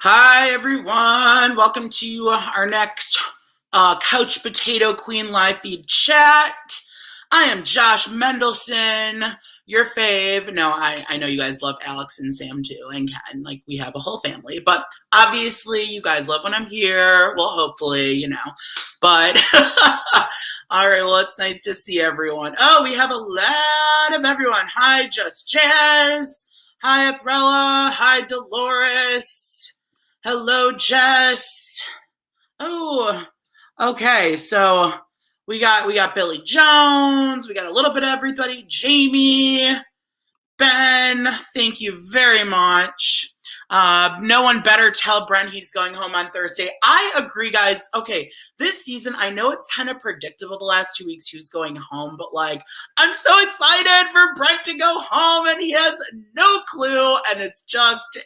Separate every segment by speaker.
Speaker 1: Hi, everyone. Welcome to our next Couch Potato Queen live feed chat. I am Josh Mendelson, your fave. No, I know you guys love Alex and Sam too, and Ken. Like, we have a whole family. But obviously, you guys love when I'm here. Well, hopefully, But, all right, well, it's nice to see everyone. Oh, we have a lot of everyone. Hi, Just Jazz. Hi, Athrella. Hi, Dolores. Hello, Jess. Oh, okay. So we got Billy Jones. We got a little bit of everybody. Jamie, Ben. Thank you very much. No one better tell Brent he's going home on Thursday. I agree, guys. Okay, this season, I know it's kind of predictable the last 2 weeks who's going home, but I'm so excited for Brent to go home, and he has no clue, and it's just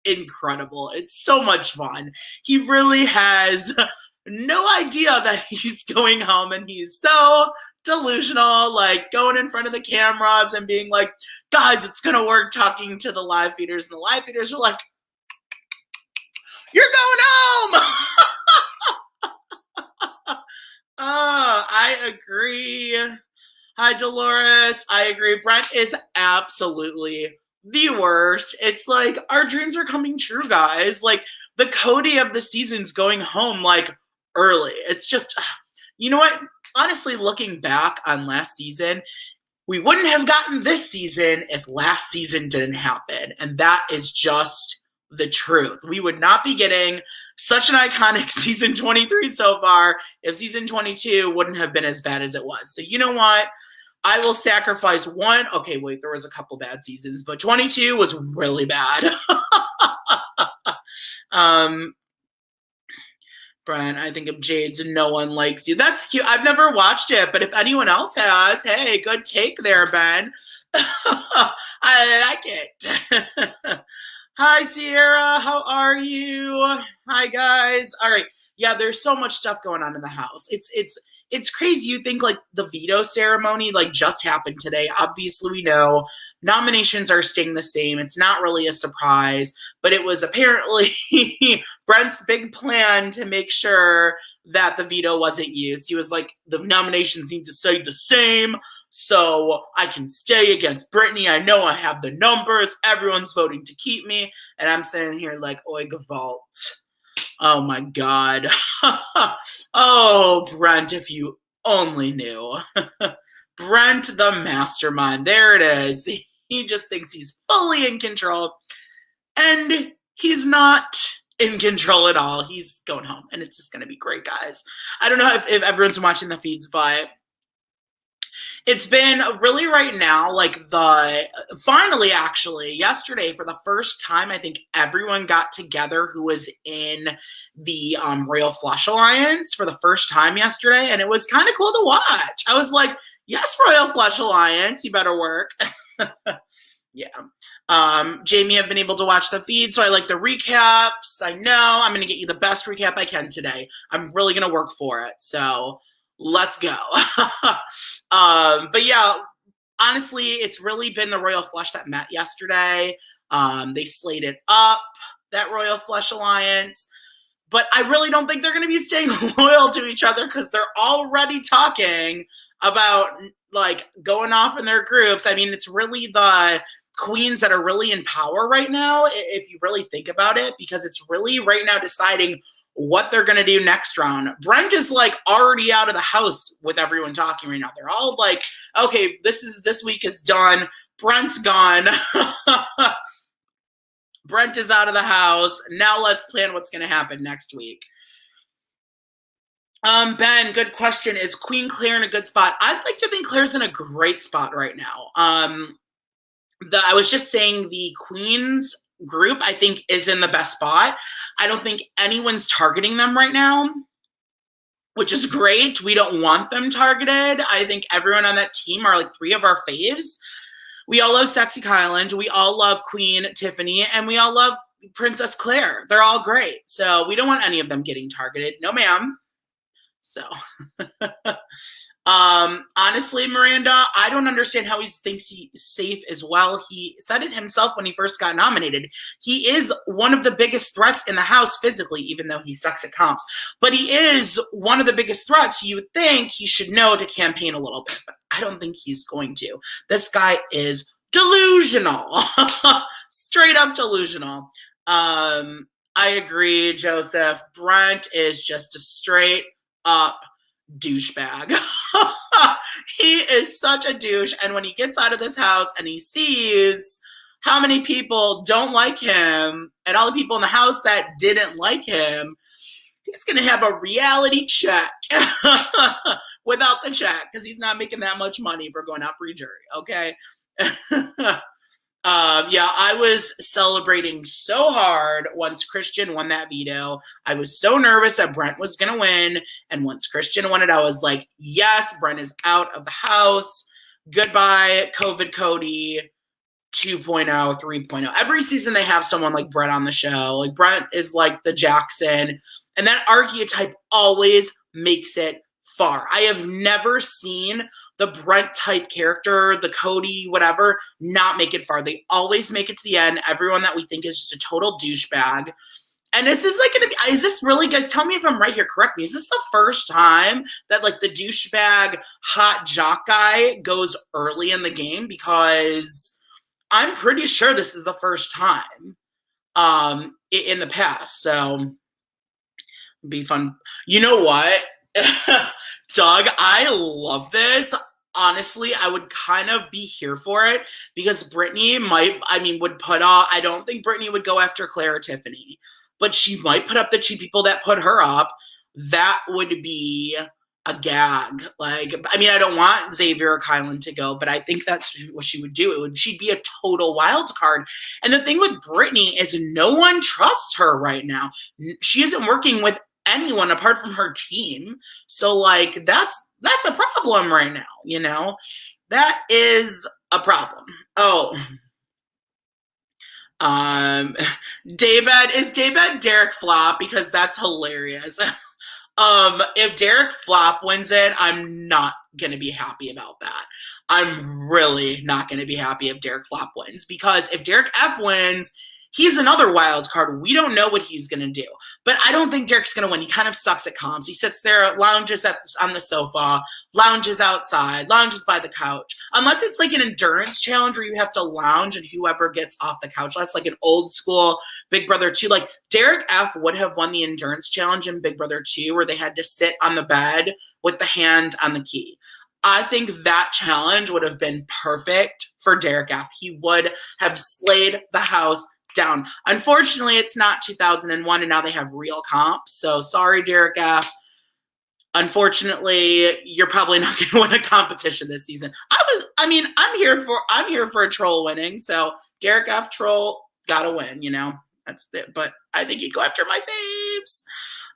Speaker 1: incredible. It's so much fun. He really has no idea that he's going home, and he's so delusional, going in front of the cameras and being like, guys, it's gonna work, talking to the live feeders, and the live feeders are like, you're going home. I agree. Hi, Dolores. I agree. Brent is absolutely the worst. It's like our dreams are coming true, guys. The Cody of the season's going home early. It's just, you know what? Honestly, looking back on last season, we wouldn't have gotten this season if last season didn't happen. And that is just the truth. We would not be getting such an iconic season 23 so far if season 22 wouldn't have been as bad as it was. So you know what? I will sacrifice one. Okay, wait, there was a couple bad seasons, but 22 was really bad. Brian, I think of Jade's No One Likes You. That's cute. I've never watched it, but if anyone else has, hey, good take there, Ben. I like it. Hi, Sierra. How are you? Hi, guys. All right. Yeah, there's so much stuff going on in the house. It's crazy. You think the veto ceremony just happened today. Obviously, we know nominations are staying the same. It's not really a surprise, but it was apparently Brent's big plan to make sure that the veto wasn't used. He was like, the nominations need to stay the same so I can stay against Britni. I know I have the numbers. Everyone's voting to keep me. And I'm sitting here like, oi, Gavalt. Oh my God. Oh, Brent, if you only knew. Brent the mastermind. There it is. He just thinks he's fully in control. And he's not in control at all. He's going home. And it's just going to be great, guys. I don't know if everyone's been watching the feeds, but it's been really right now, finally, actually, yesterday, for the first time, I think everyone got together who was in the Royal Flush Alliance for the first time yesterday, and it was kind of cool to watch. I was like, yes, Royal Flush Alliance, you better work. Yeah. Jamie, I've been able to watch the feed, so I like the recaps. I know I'm going to get you the best recap I can today. I'm really going to work for it, so let's go. But yeah, honestly, it's really been the Royal Flush that met yesterday. They slated up that Royal Flush Alliance, but I really don't think they're going to be staying loyal to each other because they're already talking about going off in their groups. I mean, it's really the queens that are really in power right now, if you really think about it, because it's really right now deciding what they're going to do next round. Brent is already out of the house with everyone talking right now. They're all like, okay, this week is done. Brent's gone. Brent is out of the house. Now let's plan what's going to happen next week. Ben, good question. Is Queen Claire in a good spot? I'd like to think Claire's in a great spot right now. I was just saying the Queens group, I think, is in the best spot. I don't think anyone's targeting them right now, which is great. We don't want them targeted. I think everyone on that team are three of our faves. We all love Sexy Kyland. We all love Queen Tiffany, and we all love Princess Claire. They're all great. So we don't want any of them getting targeted. No, ma'am. So Honestly, Miranda, I don't understand how he thinks he's safe as well. He said it himself when he first got nominated. He is one of the biggest threats in the House physically, even though he sucks at comps. But he is one of the biggest threats. You would think he should know to campaign a little bit, but I don't think he's going to. This guy is delusional. Straight up delusional. I agree, Joseph. Brent is just a straight up douchebag. He is such a douche. And when he gets out of this house and he sees how many people don't like him and all the people in the house that didn't like him, he's going to have a reality check without the check because he's not making that much money for going out pre-jury. Okay. Yeah, I was celebrating so hard once Christian won that veto. I was so nervous that Brent was going to win. And once Christian won it, I was like, yes, Brent is out of the house. Goodbye, COVID Cody 2.0, 3.0. Every season they have someone like Brent on the show. Like Brent is like the Jackson. And that archetype always makes it far. I have never seen the Brent type character, the Cody, whatever, not make it far. They always make it to the end. Everyone that we think is just a total douchebag. And is this like going to be, is this really, guys, tell me if I'm right here, correct me. Is this the first time that like the douchebag hot jock guy goes early in the game? Because I'm pretty sure this is the first time in the past. So it'd be fun. You know what? Doug, I love this. Honestly, I would kind of be here for it because Britni would put off, I don't think Britni would go after Claire or Tiffany, but she might put up the two people that put her up. That would be a gag. Like, I mean, I don't want Xavier or Kylan to go, but I think that's what she would do. She'd be a total wild card. And the thing with Britni is no one trusts her right now. She isn't working with anyone apart from her team. So like that's a problem right now, you know? That is a problem. Oh. Daybed, is Daybed Derek Flop? Because that's hilarious. If Derek Flop wins it, I'm not gonna be happy about that. I'm really not gonna be happy if Derek Flop wins, because if Derek F wins, he's another wild card. We don't know what he's going to do. But I don't think Derek's going to win. He kind of sucks at comps. He sits there, lounges on the sofa, lounges outside, lounges by the couch. Unless it's like an endurance challenge where you have to lounge and whoever gets off the couch last, like an old school Big Brother 2. Like Derek F would have won the endurance challenge in Big Brother 2 where they had to sit on the bed with the hand on the key. I think that challenge would have been perfect for Derek F. He would have slayed the house down. Unfortunately, it's not 2001 and now they have real comps. So sorry, Derek F. Unfortunately, you're probably not going to win a competition this season. I'm here for a troll winning. So Derek F. troll gotta win, you know. That's it. But I think he'd go after my faves.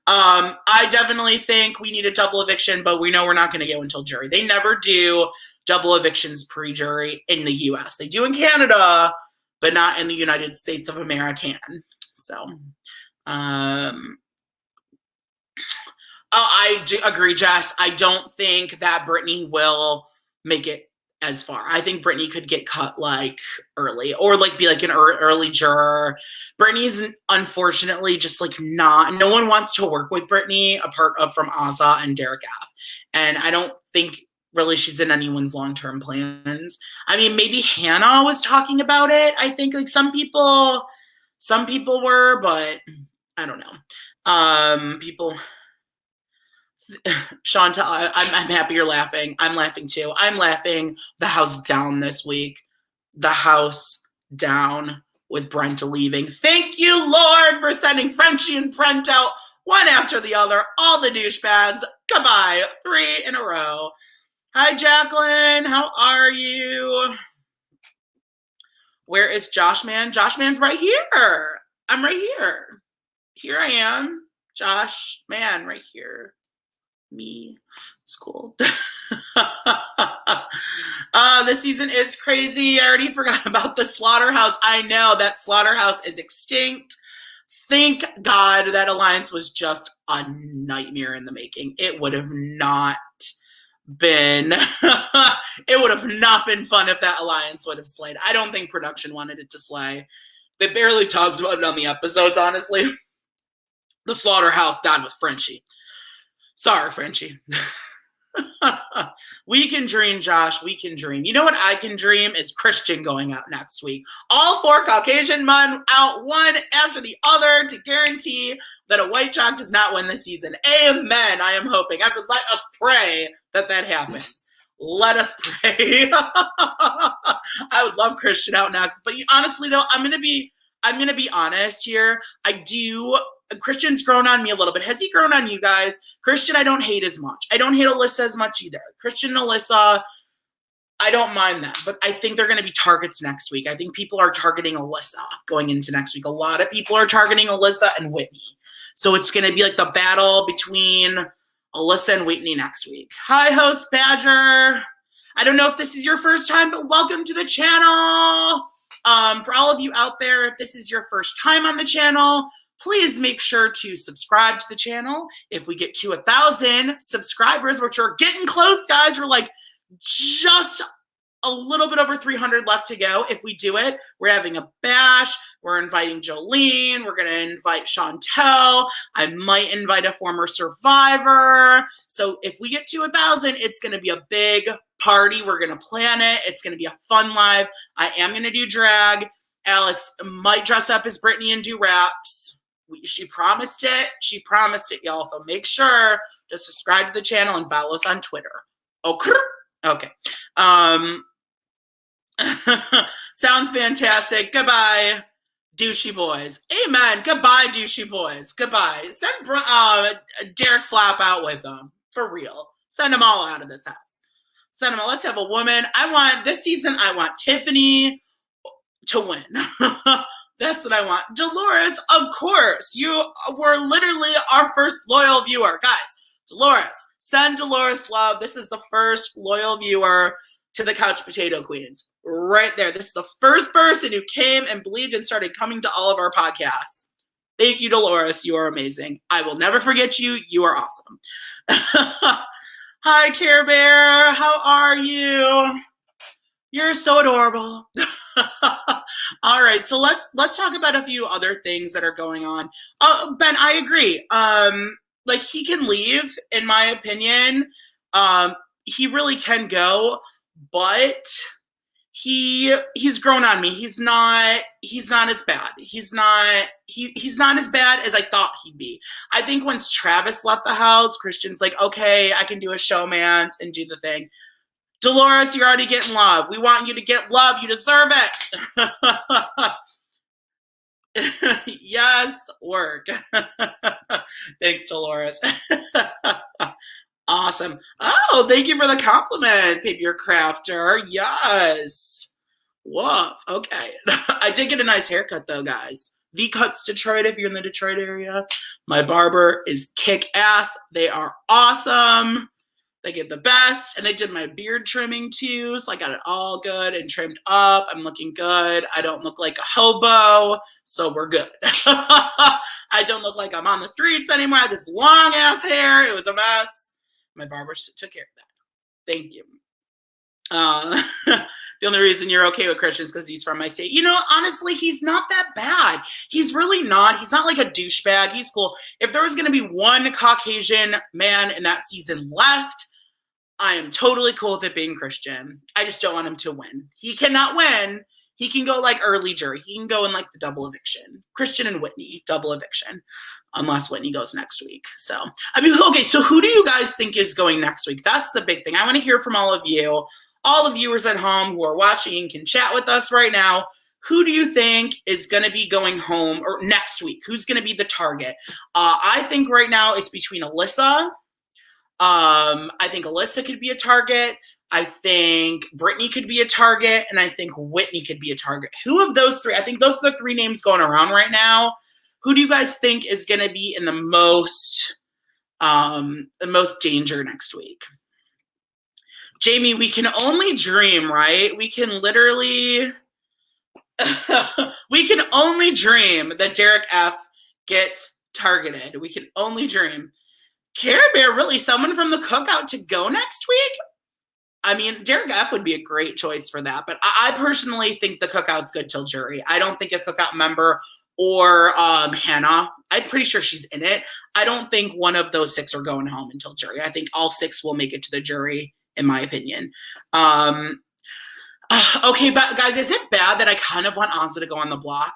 Speaker 1: I definitely think we need a double eviction, but we know we're not going to go until jury. They never do double evictions pre-jury in the US. They do in Canada, but not in the United States of America. So, I do agree, Jess. I don't think that Britni will make it as far. I think Britni could get cut like early or like be like an early juror. Britney's unfortunately just like no one wants to work with Britni apart from Azah and Derek F. And I don't think really she's in anyone's long-term plans. I mean, maybe Hannah was talking about it. I think like some people were, but I don't know. Shanta, I'm happy you're laughing. I'm laughing too. I'm laughing the house down this week. The house down with Brent leaving. Thank you, Lord, for sending Frenchie and Brent out one after the other. All the douchebags. Goodbye. 3 in a row. Hi, Jacqueline. How are you? Where is Josh Man? Josh Man's right here. I'm right here. Here I am. Josh Man right here. Me. It's cool. This season is crazy. I already forgot about the slaughterhouse. I know that slaughterhouse is extinct. Thank God that alliance was just a nightmare in the making. It would have not been it would have not been fun if that alliance would have slayed. I don't think production wanted it to slay. They barely talked about it on the episodes, honestly. The slaughterhouse died with Frenchie. Sorry, Frenchie. We can dream, Josh. We can dream. You know what I can dream is Christian going out next week. All 4 Caucasian men out one after the other to guarantee that a white jock does not win this season. Amen. I am hoping. Let us pray that happens. Let us pray. I would love Christian out next. But honestly, though, I'm gonna be honest here. Christian's grown on me a little bit. Has he grown on you guys? Christian, I don't hate as much. I don't hate Alyssa as much either. Christian and Alyssa, I don't mind them. But I think they're going to be targets next week. I think people are targeting Alyssa going into next week. A lot of people are targeting Alyssa and Whitney. So it's going to be like the battle between Alyssa and Whitney next week. Hi, host Badger. I don't know if this is your first time, but welcome to the channel. For all of you out there, if this is your first time on the channel, please make sure to subscribe to the channel. If we get to 1,000 subscribers, which are getting close, guys, we're like just a little bit over 300 left to go. If we do it, we're having a bash. We're inviting Jolene. We're going to invite Chantel. I might invite a former survivor. So if we get to 1,000, it's going to be a big party. We're going to plan it. It's going to be a fun live. I am going to do drag. Alex might dress up as Britni and do raps. She promised it. She promised it, y'all. So make sure to subscribe to the channel and follow us on Twitter. Okay. Okay. Sounds fantastic. Goodbye, douchey boys. Amen. Goodbye, douchey boys. Goodbye. Send Derek Flap out with them. For real. Send them all out of this house. Send them all. Let's have a woman. This season, I want Tiffany to win. That's what I want. Dolores, of course. You were literally our first loyal viewer. Guys, Dolores, send Dolores love. This is the first loyal viewer to the Couch Potato Queens. Right there. This is the first person who came and believed and started coming to all of our podcasts. Thank you, Dolores. You are amazing. I will never forget you. You are awesome. Hi, Care Bear. How are you? You're so adorable. All right, so let's talk about a few other things that are going on. Ben, I agree. Like he can leave, in my opinion. He really can go, but he's grown on me. He's not as bad. He's not as bad as I thought he'd be. I think once Travis left the house, Christian's like, okay, I can do a showmance and do the thing. Dolores, you're already getting love. We want you to get love. You deserve it. Yes, work. Thanks, Dolores. Awesome. Oh, thank you for the compliment, Paper Crafter. Yes. Woof. Okay. I did get a nice haircut, though, guys. V-Cuts Detroit, if you're in the Detroit area. My barber is kick-ass. They are awesome. They get the best, and they did my beard trimming too, so I got it all good and trimmed up. I'm looking good. I don't look like a hobo, so we're good. I don't look like I'm on the streets anymore. I have this long-ass hair. It was a mess. My barber took care of that. Thank you. The only reason you're okay with Christian is because he's from my state. You know, honestly, he's not that bad. He's really not. He's not like a douchebag. He's cool. If there was going to be one Caucasian man in that season left, I am totally cool with it being Christian. I just don't want him to win. He cannot win. He can go like early jury. He can go in like the double eviction. Christian and Whitney, double eviction. Unless Whitney goes next week. So, I mean, okay, so who do you guys think is going next week? That's the big thing. I want to hear from all of you. All the viewers at home who are watching can chat with us right now. Who do you think is going to be going home or next week? Who's going to be the target? I think right now it's between Alyssa. I think Alyssa could be a target. I think Britni could be a target. And I think Whitney could be a target. Who of those three? I think those are the three names going around right now. Who do you guys think is going to be in the most danger next week? Jamie, we can only dream, right? We can literally, we can only dream that Derek F gets targeted. We can only dream. Care Bear, really? Someone from the cookout to go next week? I mean, Derek F would be a great choice for that, but I personally think the cookout's good till jury. I don't think a cookout member or Hannah, I'm pretty sure she's in it. I don't think one of those 6 are going home until jury. I think all 6 will make it to the jury, in my opinion. Okay, but guys, is it bad that I kind of want Azah to go on the block?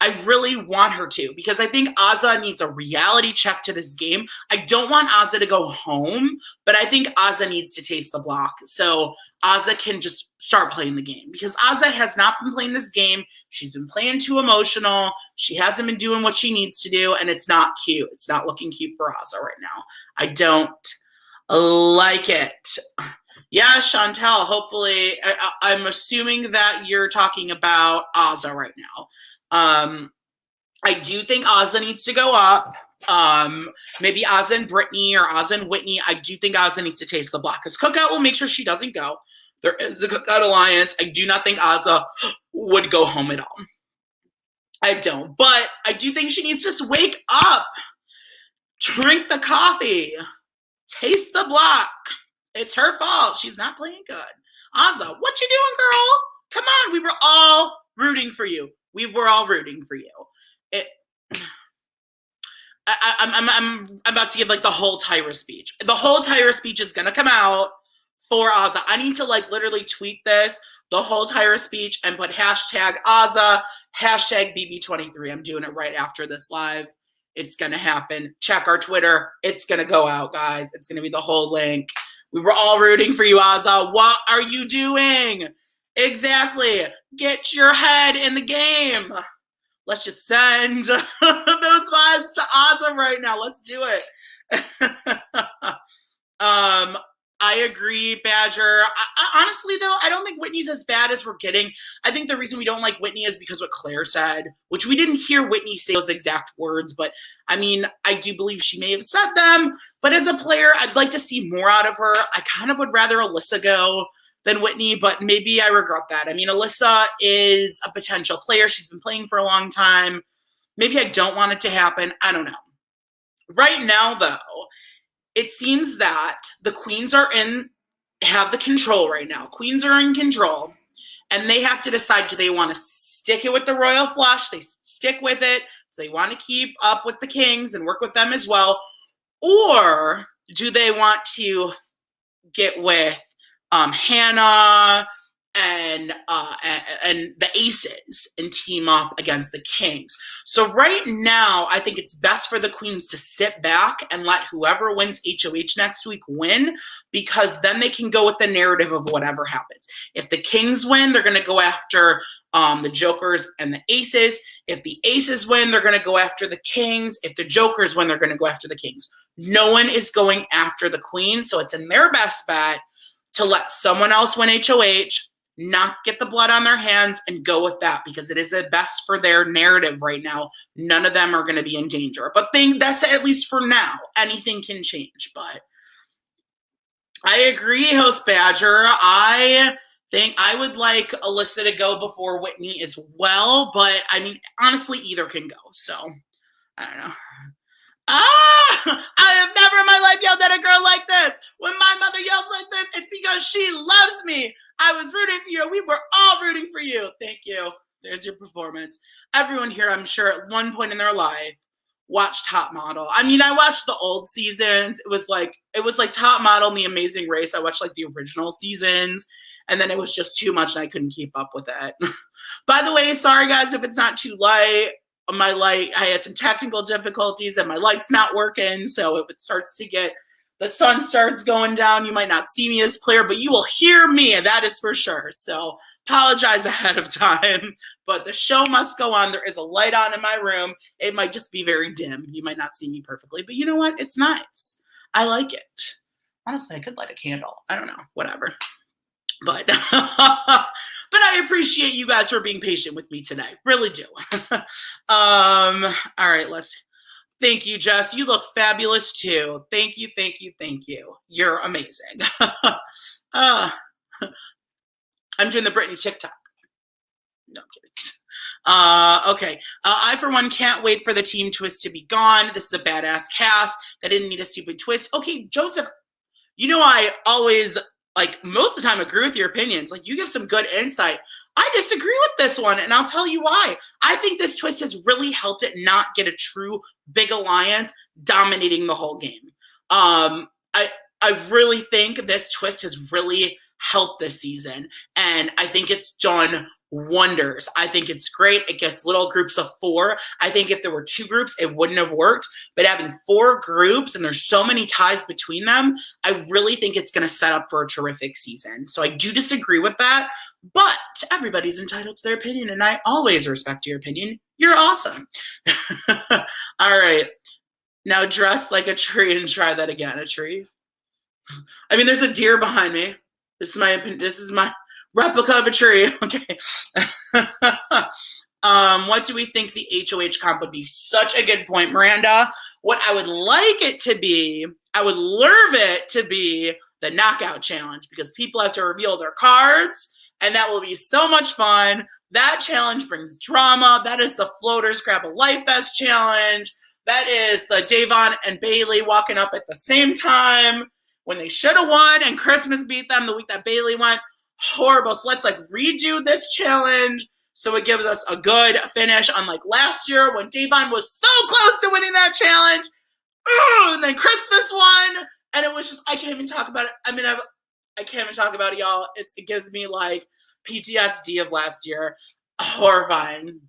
Speaker 1: I really want her to, because I think Azah needs a reality check to this game. I don't want Azah to go home, but I think Azah needs to taste the block so Azah can just start playing the game, because Azah has not been playing this game. She's been playing too emotional. She hasn't been doing what she needs to do, and it's not cute. It's not looking cute for Azah right now. I don't like it. Yeah, Chantel, hopefully, I'm assuming that you're talking about Azah right now. I do think Azah needs to go up. Maybe Azah and Britni or Azah and Whitney. I do think Azah needs to taste the block, because Cookout will make sure she doesn't go. There is a Cookout Alliance. I do not think Azah would go home at all. I don't. But I do think she needs to wake up. Drink the coffee. Taste the block. It's her fault. She's not playing good. Azah, what you doing, girl? Come on. We were all rooting for you. We were all rooting for you. I'm about to give like the whole Tyra speech. The whole Tyra speech is gonna come out for Azah. I need to like literally tweet this, the whole Tyra speech, and put hashtag Azah, hashtag BB23. I'm doing it right after this live. It's gonna happen. Check our Twitter. It's gonna go out, guys. It's gonna be the whole link. We were all rooting for you, Azah. What are you doing? Exactly. Get your head in the game. Let's just send those vibes to Azah right now. Let's do it. I agree, Badger. Honestly, though, I don't think Whitney's as bad as we're getting. I think the reason we don't like Whitney is because what Claire said, which we didn't hear Whitney say those exact words, but I mean, I do believe she may have said them. But as a player, I'd like to see more out of her. I kind of would rather Alyssa go than Whitney, but maybe I regret that. I mean, Alyssa is a potential player. She's been playing for a long time. Maybe I don't want it to happen. I don't know. Right now, though, it seems that the queens have the control right now. Queens are in control, and they have to decide, do they want to stick it with the royal flush? They stick with it. So they want to keep up with the kings and work with them as well. Or do they want to get with Hannah and the aces and team up against the kings? So right now, I think it's best for the queens to sit back and let whoever wins HOH next week win, because then they can go with the narrative of whatever happens. If the kings win, they're going to go after the jokers and the aces. If the aces win, they're going to go after the kings. If the jokers win, they're going to go after the kings. No one is going after the queen, so it's in their best bet to let someone else win HOH, not get the blood on their hands, and go with that, because it is the best for their narrative right now. None of them are going to be in danger. But that's at least for now. Anything can change. But I agree, Host Badger. I think I would like Alyssa to go before Whitney as well. But, I mean, honestly, either can go. So, I don't know. I have never in my life yelled at a girl like this. When my mother yells like this, it's because she loves me. I was rooting for you. We were all rooting for you. Thank you. There's your performance. Everyone here, I'm sure, at one point in their life watched Top Model. I mean, I watched the old seasons. It was like Top Model and The Amazing Race. I watched like the original seasons, and then it was just too much and I couldn't keep up with it. By the way, sorry guys if it's not too light. My light, I had some technical difficulties and my light's not working, so if it starts to get, the sun starts going down, you might not see me as clear, but you will hear me, and that is for sure. So apologize ahead of time, but the show must go on. There is a light on in my room. It might just be very dim. You might not see me perfectly, but you know what? It's nice. I like it. Honestly, I could light a candle. I don't know, whatever. But but I appreciate you guys for being patient with me today. Really do. All right, thank you, Jess. You look fabulous too. Thank you, thank you, thank you. You're amazing. I'm doing the Britni TikTok. No, I'm kidding. Okay. I, for one, can't wait for the team twist to be gone. This is a badass cast. That didn't need a stupid twist. Okay, Joseph, you know, I always, like, most of the time agree with your opinions. Like, you give some good insight. I disagree with this one, and I'll tell you why. I think this twist has really helped it not get a true big alliance dominating the whole game. I really think this twist has really helped this season, and I think it's done wonders. I think it's great. It gets little groups of 4. I think if there were 2 groups, it wouldn't have worked. But having 4 groups and there's so many ties between them, I really think it's going to set up for a terrific season. So I do disagree with that, but everybody's entitled to their opinion, and I always respect your opinion. You're awesome. All right. Now dress like a tree and try that again. A tree? I mean, there's a deer behind me. This is my replica of a tree. Okay. What do we think the HOH comp would be? Such a good point, Miranda. What I would like it to be, I would love it to be the knockout challenge, because people have to reveal their cards, and that will be so much fun. That challenge brings drama. That is the Floaters Grab a Life Vest challenge. That is the Davon and Bailey walking up at the same time when they should have won, and Christmas beat them the week that Bailey went. Horrible. So let's, like, redo this challenge so it gives us a good finish, unlike last year when Davon was so close to winning that challenge. Ooh, and then Christmas won, and it was just, I can't even talk about it. I mean, I can't even talk about it, y'all. It gives me, like, PTSD of last year. Horrifying.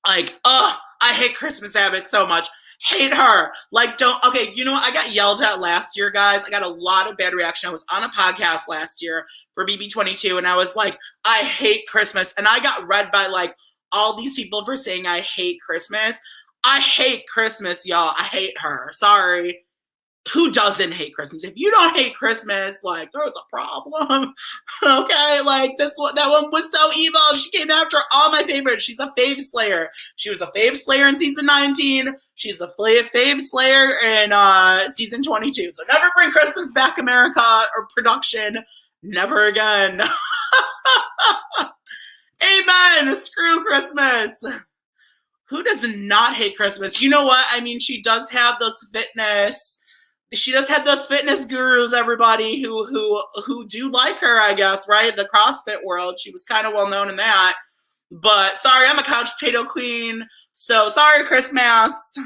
Speaker 1: Like, I hate Christmas Abbott so much. Hate her. Like, okay, you know what? I got yelled at last year, guys. I got a lot of bad reaction. I was on a podcast last year for BB22, and I was like, I hate Christmas. And I got read by, like, all these people for saying I hate Christmas. I hate Christmas, y'all. I hate her. Sorry. Who doesn't hate Christmas? If you don't hate Christmas, like, there's a problem. Okay, like, that one was so evil. She came after all my favorites. She's a fave slayer. She was a fave slayer in season 19. She's a fave slayer in season 22. So never bring Christmas back, America, or production. Never again. Amen. Screw Christmas. Who does not hate Christmas? You know what? I mean, she does have those fitness gurus, everybody, who do like her, I guess, right? The CrossFit world. She was kind of well known in that. But sorry, I'm a couch potato queen. So sorry, Chris ass.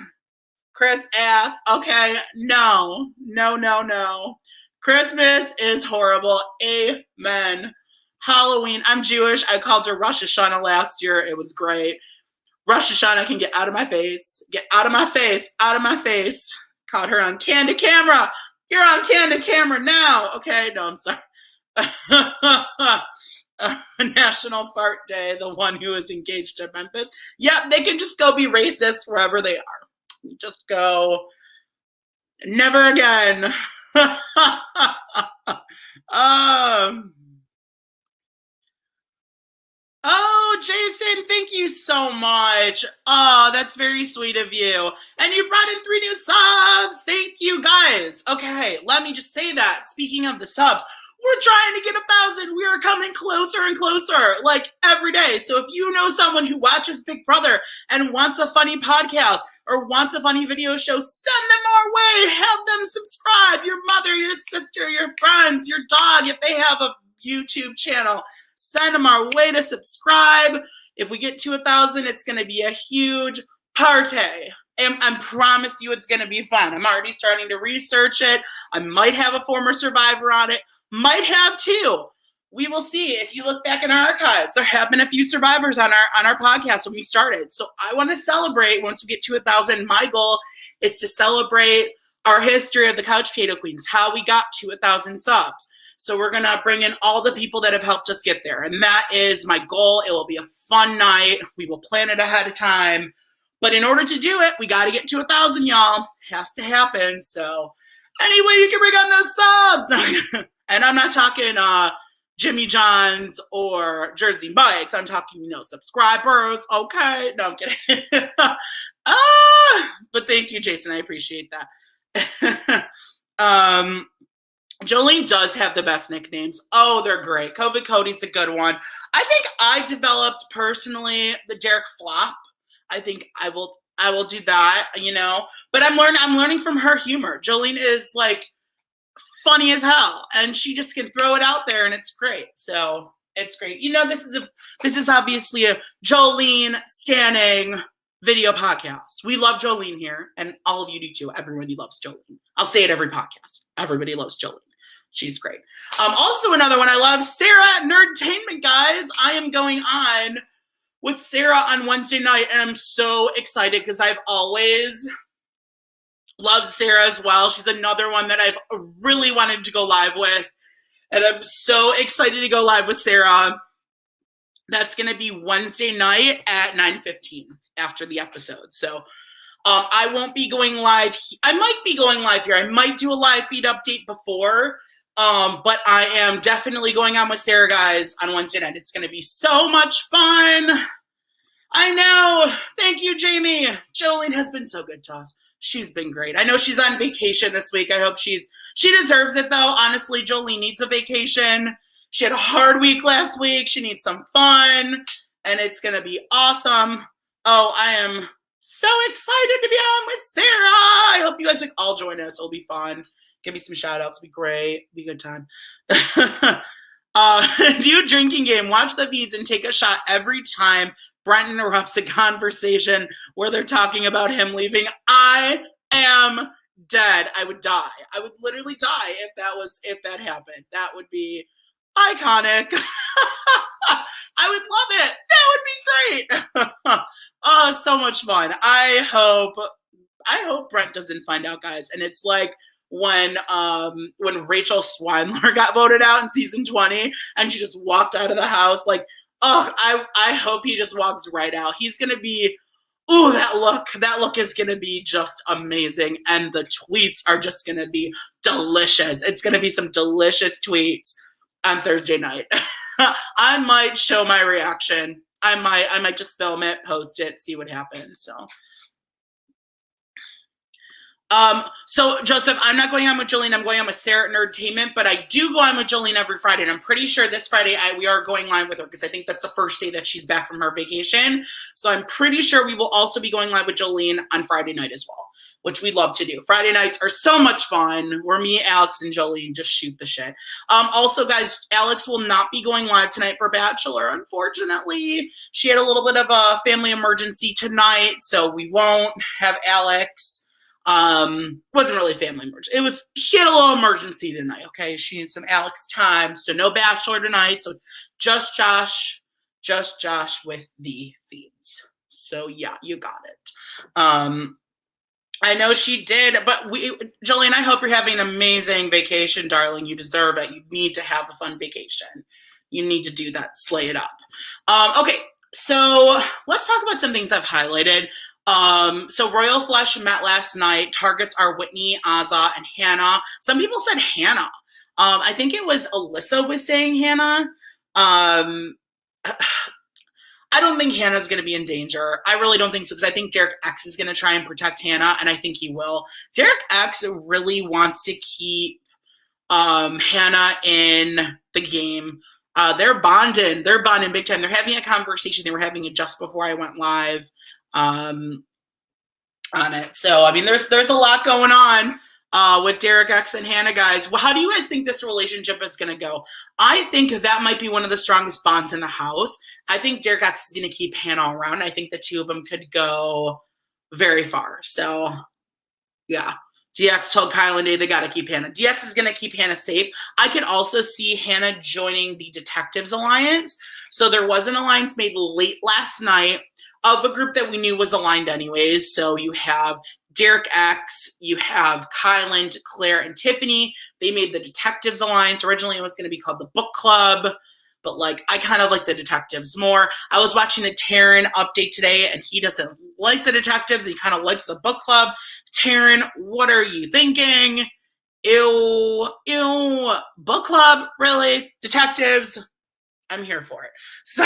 Speaker 1: Okay, no. Christmas is horrible. Amen. Halloween. I'm Jewish. I called her Rosh Hashanah last year. It was great. Rosh Hashanah can get out of my face. Get out of my face. Out of my face. Caught her on candid camera. You're on candid camera now. Okay, no, I'm sorry. National Fart Day, the one who is engaged to Memphis. Yeah, they can just go be racist wherever they are. Just go. Never again. Oh, Jason, thank you so much. Oh, that's very sweet of you. And you brought in 3 new subs. Thank you, guys. Okay, let me just say that. Speaking of the subs, we're trying to get 1,000. We are coming closer and closer, like, every day. So if you know someone who watches Big Brother and wants a funny podcast or wants a funny video show, send them our way. Have them subscribe. Your mother, your sister, your friends, your dog, if they have a YouTube channel. Send them our way to subscribe. If we get to 1,000, it's going to be a huge party. And I promise you it's going to be fun. I'm already starting to research it. I might have a former survivor on it. Might have 2. We will see. If you look back in our archives, there have been a few survivors on our podcast when we started. So I want to celebrate once we get to 1,000. My goal is to celebrate our history of the Couch Potato Queens, how we got to 1,000 subs. So we're going to bring in all the people that have helped us get there. And that is my goal. It will be a fun night. We will plan it ahead of time. But in order to do it, we got to get to 1,000, y'all. It has to happen. So anyway, you can bring on those subs. And I'm not talking Jimmy John's or Jersey Mike's. I'm talking, subscribers. Okay. No, I'm kidding. But thank you, Jason. I appreciate that. Jolene does have the best nicknames. Oh, they're great. COVID Cody's a good one. I think I developed personally the Derek Flop. I think I will do that, you know. But I'm learning from her humor. Jolene is like funny as hell, and she just can throw it out there, and it's great. So it's great. You know, this is obviously a Jolene standing video podcast. We love Jolene here, and all of you do too. Everybody loves Jolene. I'll say it every podcast. Everybody loves Jolene. She's great. Also, another one I love, Sarah at Nerdtainment, guys. I am going on with Sarah on Wednesday night, and I'm so excited because I've always loved Sarah as well. She's another one that I've really wanted to go live with, and I'm so excited to go live with Sarah. That's going to be Wednesday night at 9:15 after the episode. So I won't be going live. I might be going live here. I might do a live feed update before. But I am definitely going on with Sarah, guys, on Wednesday night. It's going to be so much fun. I know. Thank you, Jamie. Jolene has been so good to us. She's been great. I know she's on vacation this week. I hope she deserves it, though. Honestly, Jolene needs a vacation. She had a hard week last week. She needs some fun, and it's going to be awesome. Oh, I am so excited to be on with Sarah. I hope you guys all join us. It'll be fun. Give me some shout outs. It'll be great. It'll be a good time. New drinking game. Watch the feeds and take a shot every time Brent interrupts a conversation where they're talking about him leaving. I am dead. I would die. I would literally die if that happened. That would be iconic. I would love it. That would be great. Oh, so much fun. I hope Brent doesn't find out, guys. And it's like when Rachel Swindler got voted out in season 20 and she just walked out of the house, like, oh, I hope he just walks right out. He's gonna be, ooh, that look is gonna be just amazing, and the tweets are just gonna be delicious. It's gonna be some delicious tweets on Thursday night. I might show my reaction. I might just film it, post it, see what happens. So Joseph, I'm not going on with Jolene. I'm going on with Sarah at Nerdtainment, but I do go on with Jolene every Friday, and I'm pretty sure this Friday we are going live with her because I think that's the first day that she's back from her vacation. So I'm pretty sure we will also be going live with Jolene on Friday night as well, which we'd love to do. Friday nights are so much fun. Where me, Alex, and Jolene just shoot the shit. Also, guys, Alex will not be going live tonight for Bachelor, unfortunately. She had a little bit of a family emergency tonight, so we won't have Alex. Wasn't really family emergency. She had a little emergency tonight, okay? She needs some Alex time, so no Bachelor tonight. So just Josh with the feeds. So yeah, you got it. I know she did, but Jolene, I hope you're having an amazing vacation, darling. You deserve it. You need to have a fun vacation. You need to do that. Slay it up. Okay, so let's talk about some things I've highlighted. So Royal Flush met last night. Targets are Whitney, Azah, and Hannah. Some people said Hannah. I think it was Alyssa was saying Hannah. I don't think Hannah's going to be in danger. I really don't think so, because I think Derek X is going to try and protect Hannah, and I think he will. Derek X really wants to keep Hannah in the game. They're bonding. They're bonding big time. They're having a conversation. They were having it just before I went live on it. So, I mean, there's a lot going on with Derek X and Hannah, guys. Well, how do you guys think this relationship is going to go? I think that might be one of the strongest bonds in the house. I think Derek X is going to keep Hannah around. I think the two of them could go very far. So, yeah. DX told Kyle and Dave they got to keep Hannah. DX is going to keep Hannah safe. I could also see Hannah joining the Detectives Alliance. So there was an alliance made late last night of a group that we knew was aligned anyways. So you have Derek X, you have Kyland, Claire, and Tiffany. They made the Detectives Alliance. Originally it was going to be called the Book Club, but like I kind of like the Detectives more. I was watching the Taryn update today, and he doesn't like the Detectives. He kind of likes the Book Club. Taryn, what are you thinking? Ew, Book Club, really? Detectives? I'm here for it. So,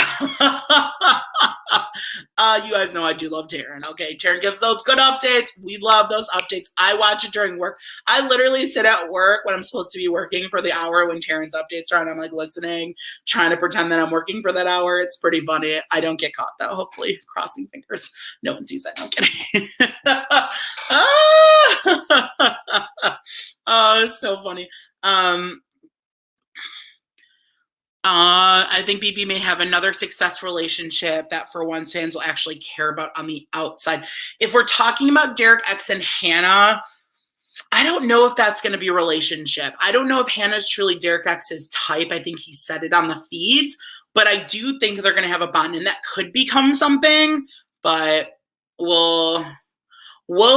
Speaker 1: you guys know I do love Taryn. Okay, Taryn gives those good updates. We love those updates. I watch it during work. I literally sit at work when I'm supposed to be working for the hour when Taryn's updates are on. I'm like listening, trying to pretend that I'm working for that hour. It's pretty funny. I don't get caught though. Hopefully, crossing fingers. No one sees that. No, I'm kidding. Oh, it's so funny. I think BB may have another successful relationship that for once fans will actually care about on the outside. If we're talking about Derek X and Hannah, I don't know if that's going to be a relationship. I don't know if Hannah's truly Derek X's type. I think he said it on the feeds, but I do think they're going to have a bond and that could become something, but we'll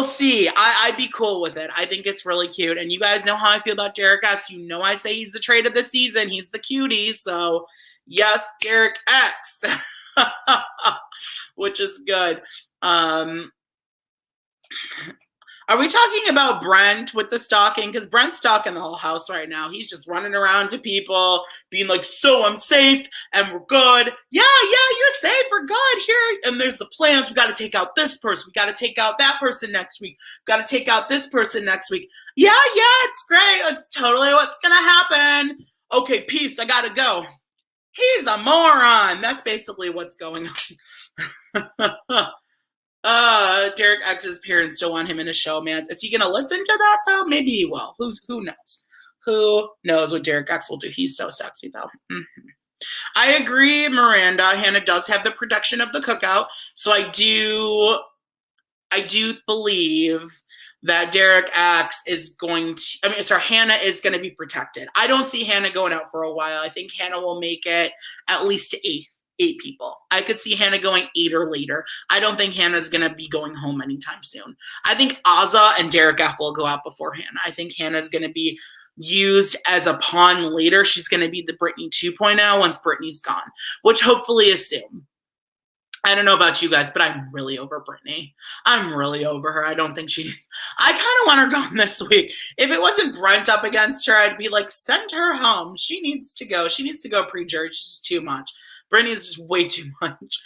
Speaker 1: see. I'd be cool with it. I think it's really cute. And you guys know how I feel about Derek X. You know I say he's the trade of the season. He's the cutie. So, yes, Derek X. Which is good. Are we talking about Brent with the stalking? Because Brent's stalking the whole house right now. He's just running around to people, being like, so I'm safe and we're good. Yeah, you're safe. We're good here. And there's the plans. We got to take out this person. We got to take out that person next week. We got to take out this person next week. Yeah, it's great. It's totally what's going to happen. Okay, peace. I got to go. He's a moron. That's basically what's going on. Derek X's parents still want him in a show, man. Is he gonna listen to that though? Maybe he will. Who knows? Who knows what Derek X will do? He's so sexy though. Mm-hmm. I agree, Miranda. Hannah does have the protection of the cookout, so I do believe that Derek X is going to, Hannah is going to be protected. I don't see Hannah going out for a while. I think Hannah will make it at least to eight people. I could see Hannah going 8 or later. I don't think Hannah's going to be going home anytime soon. I think Azah and Derek F will go out before Hannah. I think Hannah's going to be used as a pawn later. She's going to be the Britni 2.0 once Britni's gone, which hopefully is soon. I don't know about you guys, but I'm really over Britni. I'm really over her. I don't think I kind of want her gone this week. If it wasn't Brent up against her, I'd be like, send her home. She needs to go. She needs to go pre-jury. She's too much. Britney's just way too much.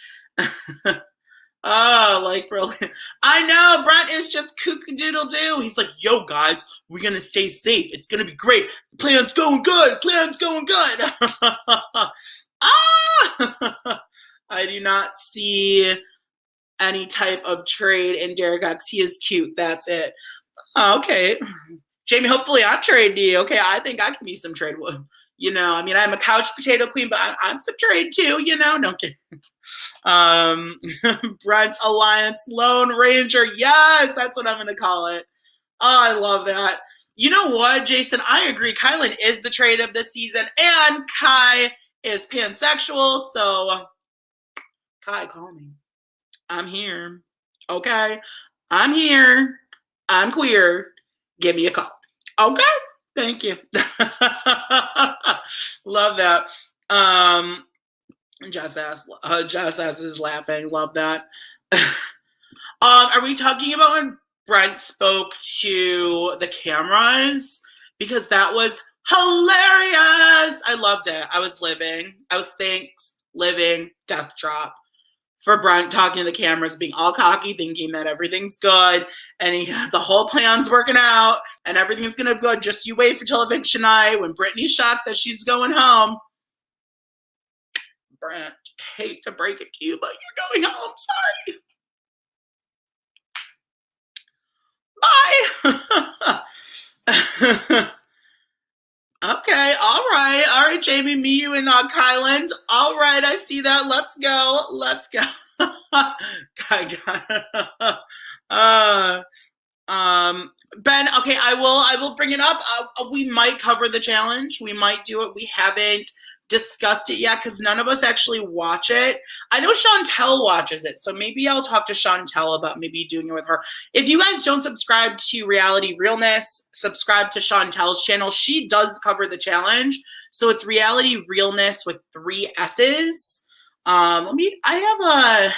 Speaker 1: Oh, like, brilliant. I know, Brent is just kook-a-doodle-doo. He's like, yo, guys, we're going to stay safe. It's going to be great. Plan's going good. Plan's going good. I do not see any type of trade in Derek X. He is cute. That's it. Oh, okay. Jamie, hopefully I trade you. Okay, I think I can be some trade with. I'm a couch potato queen, but I'm some trade too, No kidding. Brent's Alliance Lone Ranger. Yes, that's what I'm going to call it. Oh, I love that. You know what, Jason? I agree. Kylan is the trade of the season, and Kai is pansexual, so Kai, call me. I'm here. Okay? I'm here. I'm queer. Give me a call. Okay? Thank you. Love that. Jess Ass is laughing. Love that. Are we talking about when Brent spoke to the cameras? Because that was hilarious. I loved it. I was living, death drop for Brent talking to the cameras, being all cocky, thinking that everything's good, and the whole plan's working out, and everything's going to go. Just you wait until eviction night when Britney's shocked that she's going home. Brent, hate to break it to you, but you're going home. Sorry. Bye. Okay, all right, Jamie, me, you, and Kylan. All right, I see that. Let's go. Ben, okay, I will bring it up. We might cover the challenge. We might do it. We haven't discussed it yet because none of us actually watch it. I know Chantel watches it, so maybe I'll talk to Chantel about maybe doing it with her. If you guys don't subscribe to Reality Realness, subscribe to Chantel's channel. She does cover the challenge, so it's Reality Realness with 3 S's. I have a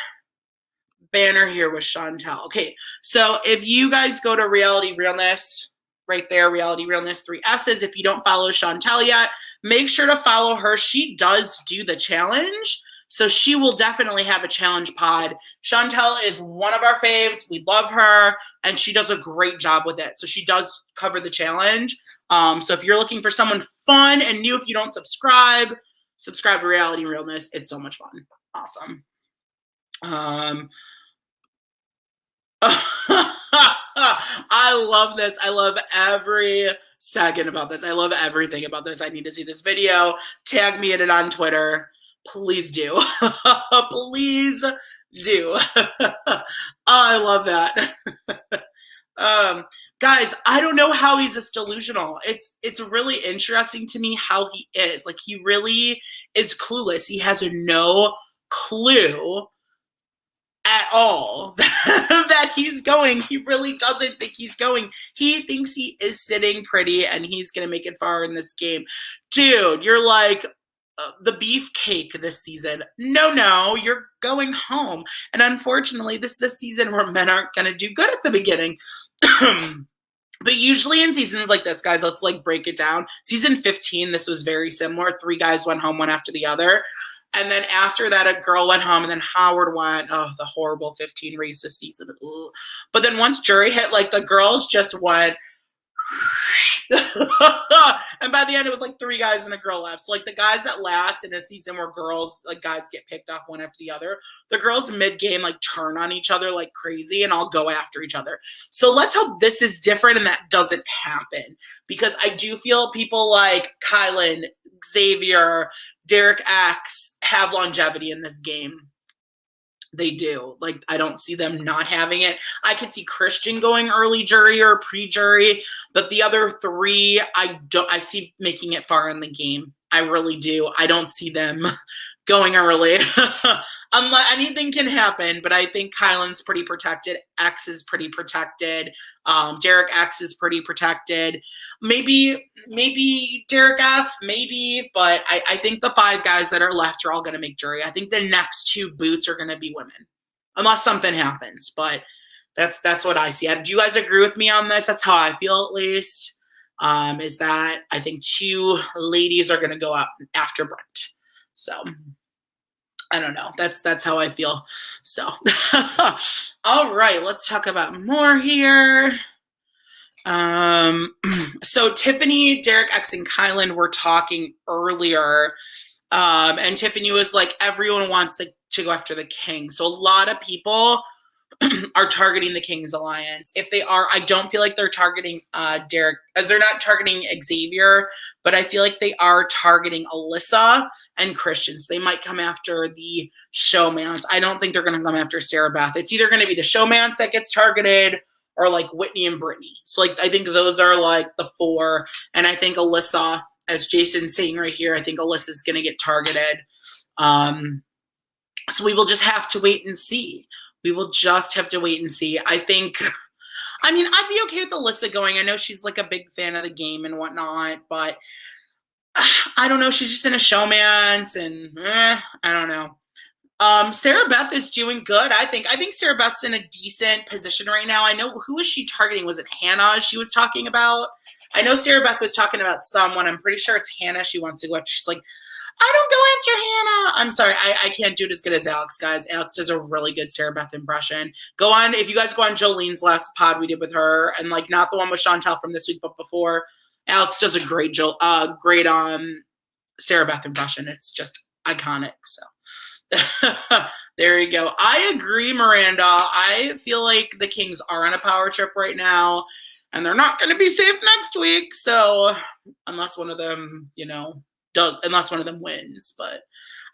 Speaker 1: banner here with Chantel. Okay, so if you guys go to Reality Realness, right there, Reality Realness, 3 S's. If you don't follow Chantel yet, make sure to follow her. She does do the challenge, so she will definitely have a challenge pod. Chantel is one of our faves. We love her, and she does a great job with it. So she does cover the challenge. So if you're looking for someone fun and new, if you don't subscribe to Reality Realness. It's so much fun. Awesome. I love this. I love every second about this. I love everything about this. I need to see this video. Tag me in it on Twitter. Please do. Please do. I love that. Guys, I don't know how he's this delusional. It's really interesting to me how he is. Like, he really is clueless. He has no clue at all that he's going. He really doesn't think he's going. He thinks he is sitting pretty and he's going to make it far in this game. Dude, you're like the beefcake this season. No, you're going home. And unfortunately, this is a season where men aren't going to do good at the beginning. But usually in seasons like this, guys, let's like break it down. Season 15, this was very similar. 3 guys went home one after the other. And then after that, a girl went home, and then Howard went. Oh, the horrible 15 racist season. Ugh. But then once jury hit, like, the girls just went. And by the end, it was like 3 guys and a girl left. So, like, the guys that last in a season where girls, like, guys get picked off one after the other, the girls mid-game, like, turn on each other like crazy and all go after each other. So let's hope this is different and that doesn't happen. Because I do feel people like Kylan, Xavier, Derek X have longevity in this game. They do. Like, I don't see them not having it. I could see Christian going early jury or pre-jury, but the other 3, I see making it far in the game. I really do. I don't see them going early. Unless anything can happen, but I think Kylan's pretty protected. X is pretty protected. Derek X is pretty protected. Maybe Derek F, maybe, but I think the 5 guys that are left are all going to make jury. I think the next 2 boots are going to be women, unless something happens. But that's what I see. Do you guys agree with me on this? That's how I feel, at least. Is that I think 2 ladies are going to go out after Brent. So I don't know. That's how I feel. So, all right, let's talk about more here. So Tiffany, Derek X, and Kylan were talking earlier, and Tiffany was like, everyone wants to go after the king. So a lot of people are targeting the King's Alliance. If they are, I don't feel like they're targeting Derek. They're not targeting Xavier, but I feel like they are targeting Alyssa and Christian. So they might come after the showmance. I don't think they're going to come after Sarah Beth. It's either going to be the showmance that gets targeted or like Whitney and Britni. So like I think those are like the 4. And I think Alyssa, as Jason's saying right here, I think Alyssa's going to get targeted. So we will just have to wait and see. We will just have to wait and see. I think, I mean, I'd be okay with Alyssa going. I know she's like a big fan of the game and whatnot, but I don't know. She's just in a showmance and I don't know. Sarah Beth is doing good. I think Sarah Beth's in a decent position right now. I know, who was she targeting? Was it Hannah she was talking about? I know Sarah Beth was talking about someone. I'm pretty sure it's Hannah she wants to go after. She's like, I don't go after Hannah. I'm sorry. I can't do it as good as Alex, guys. Alex does a really good Sarah Beth impression. Go on. If you guys go on Jolene's last pod we did with her, and like not the one with Chantel from this week, but before, Alex does a great Sarah Beth impression. It's just iconic. So there you go. I agree, Miranda. I feel like the Kings are on a power trip right now, and they're not going to be safe next week. So unless one of them, unless one of them wins, but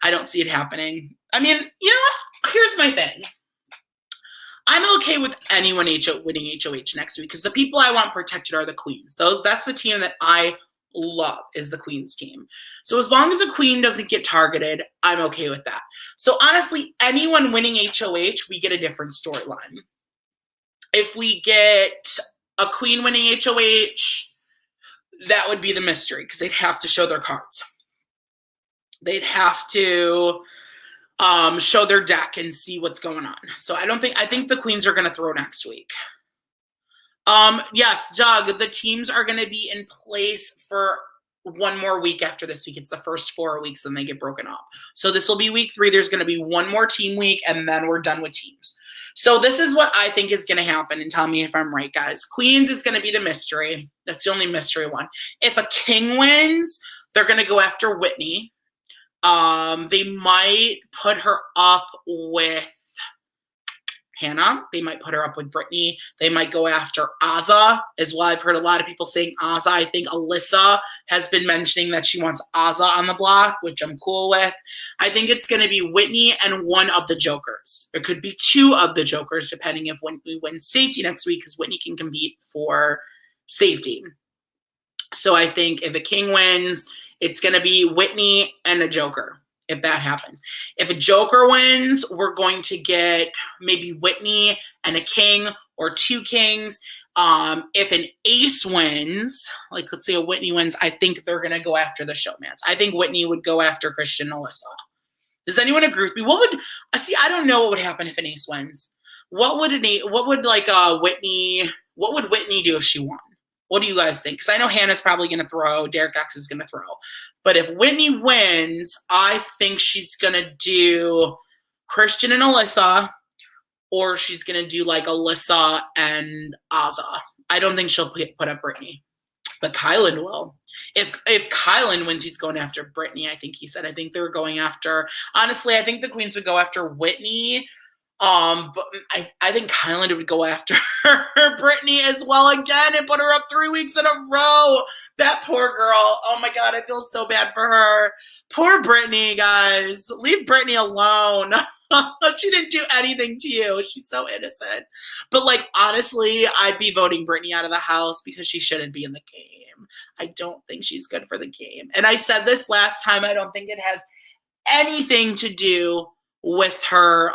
Speaker 1: I don't see it happening. I mean, you know what? Here's my thing. I'm okay with anyone winning HOH next week because the people I want protected are the queens. So that's the team that I love, is the queens team. So as long as a queen doesn't get targeted, I'm okay with that. So honestly, anyone winning HOH, we get a different storyline. If we get a queen winning HOH, that would be the mystery because they'd have to show their cards. They'd have to show their deck and see what's going on. So I think the queens are going to throw next week. Yes, Doug, the teams are going to be in place for one more week after this week. It's the first 4 weeks and they get broken up. So this will be week 3. There's going to be one more team week and then we're done with teams. So this is what I think is going to happen, and tell me if I'm right, guys. Queens is going to be the mystery. That's the only mystery one. If a king wins, they're going to go after Whitney. They might put her up with Hannah. They might put her up with Britni. They might go after Azah as well. I've heard a lot of people saying Azah. I think Alyssa has been mentioning that she wants Azah on the block, which I'm cool with. I think it's going to be Whitney and one of the Jokers. It could be 2 of the Jokers, depending if when we win safety next week, because Whitney can compete for safety. So I think if a king wins, it's going to be Whitney and a Joker. If that happens. If a Joker wins, we're going to get maybe Whitney and a king or 2 kings. If an ace wins, like let's say a Whitney wins, I think they're going to go after the showmans. I think Whitney would go after Christian and Alyssa. Does anyone agree with me? What would, see, I don't know what would happen if an ace wins. What would Whitney do if she won? What do you guys think? Because I know Hannah's probably going to throw. Derek X is going to throw. But if Whitney wins, I think she's going to do Christian and Alyssa, or she's going to do like Alyssa and Azah. I don't think she'll put up Britni. But Kylan will. If Kylan wins, he's going after Britni, I think he said. I think they're going after, honestly, I think the Queens would go after Whitney. But I think Kylan would go after Britni as well again and put her up 3 weeks in a row. That poor girl. Oh my God, I feel so bad for her. Poor Britni, guys. Leave Britni alone. She didn't do anything to you. She's so innocent. But like, honestly, I'd be voting Britni out of the house because she shouldn't be in the game. I don't think she's good for the game. And I said this last time, I don't think it has anything to do with her,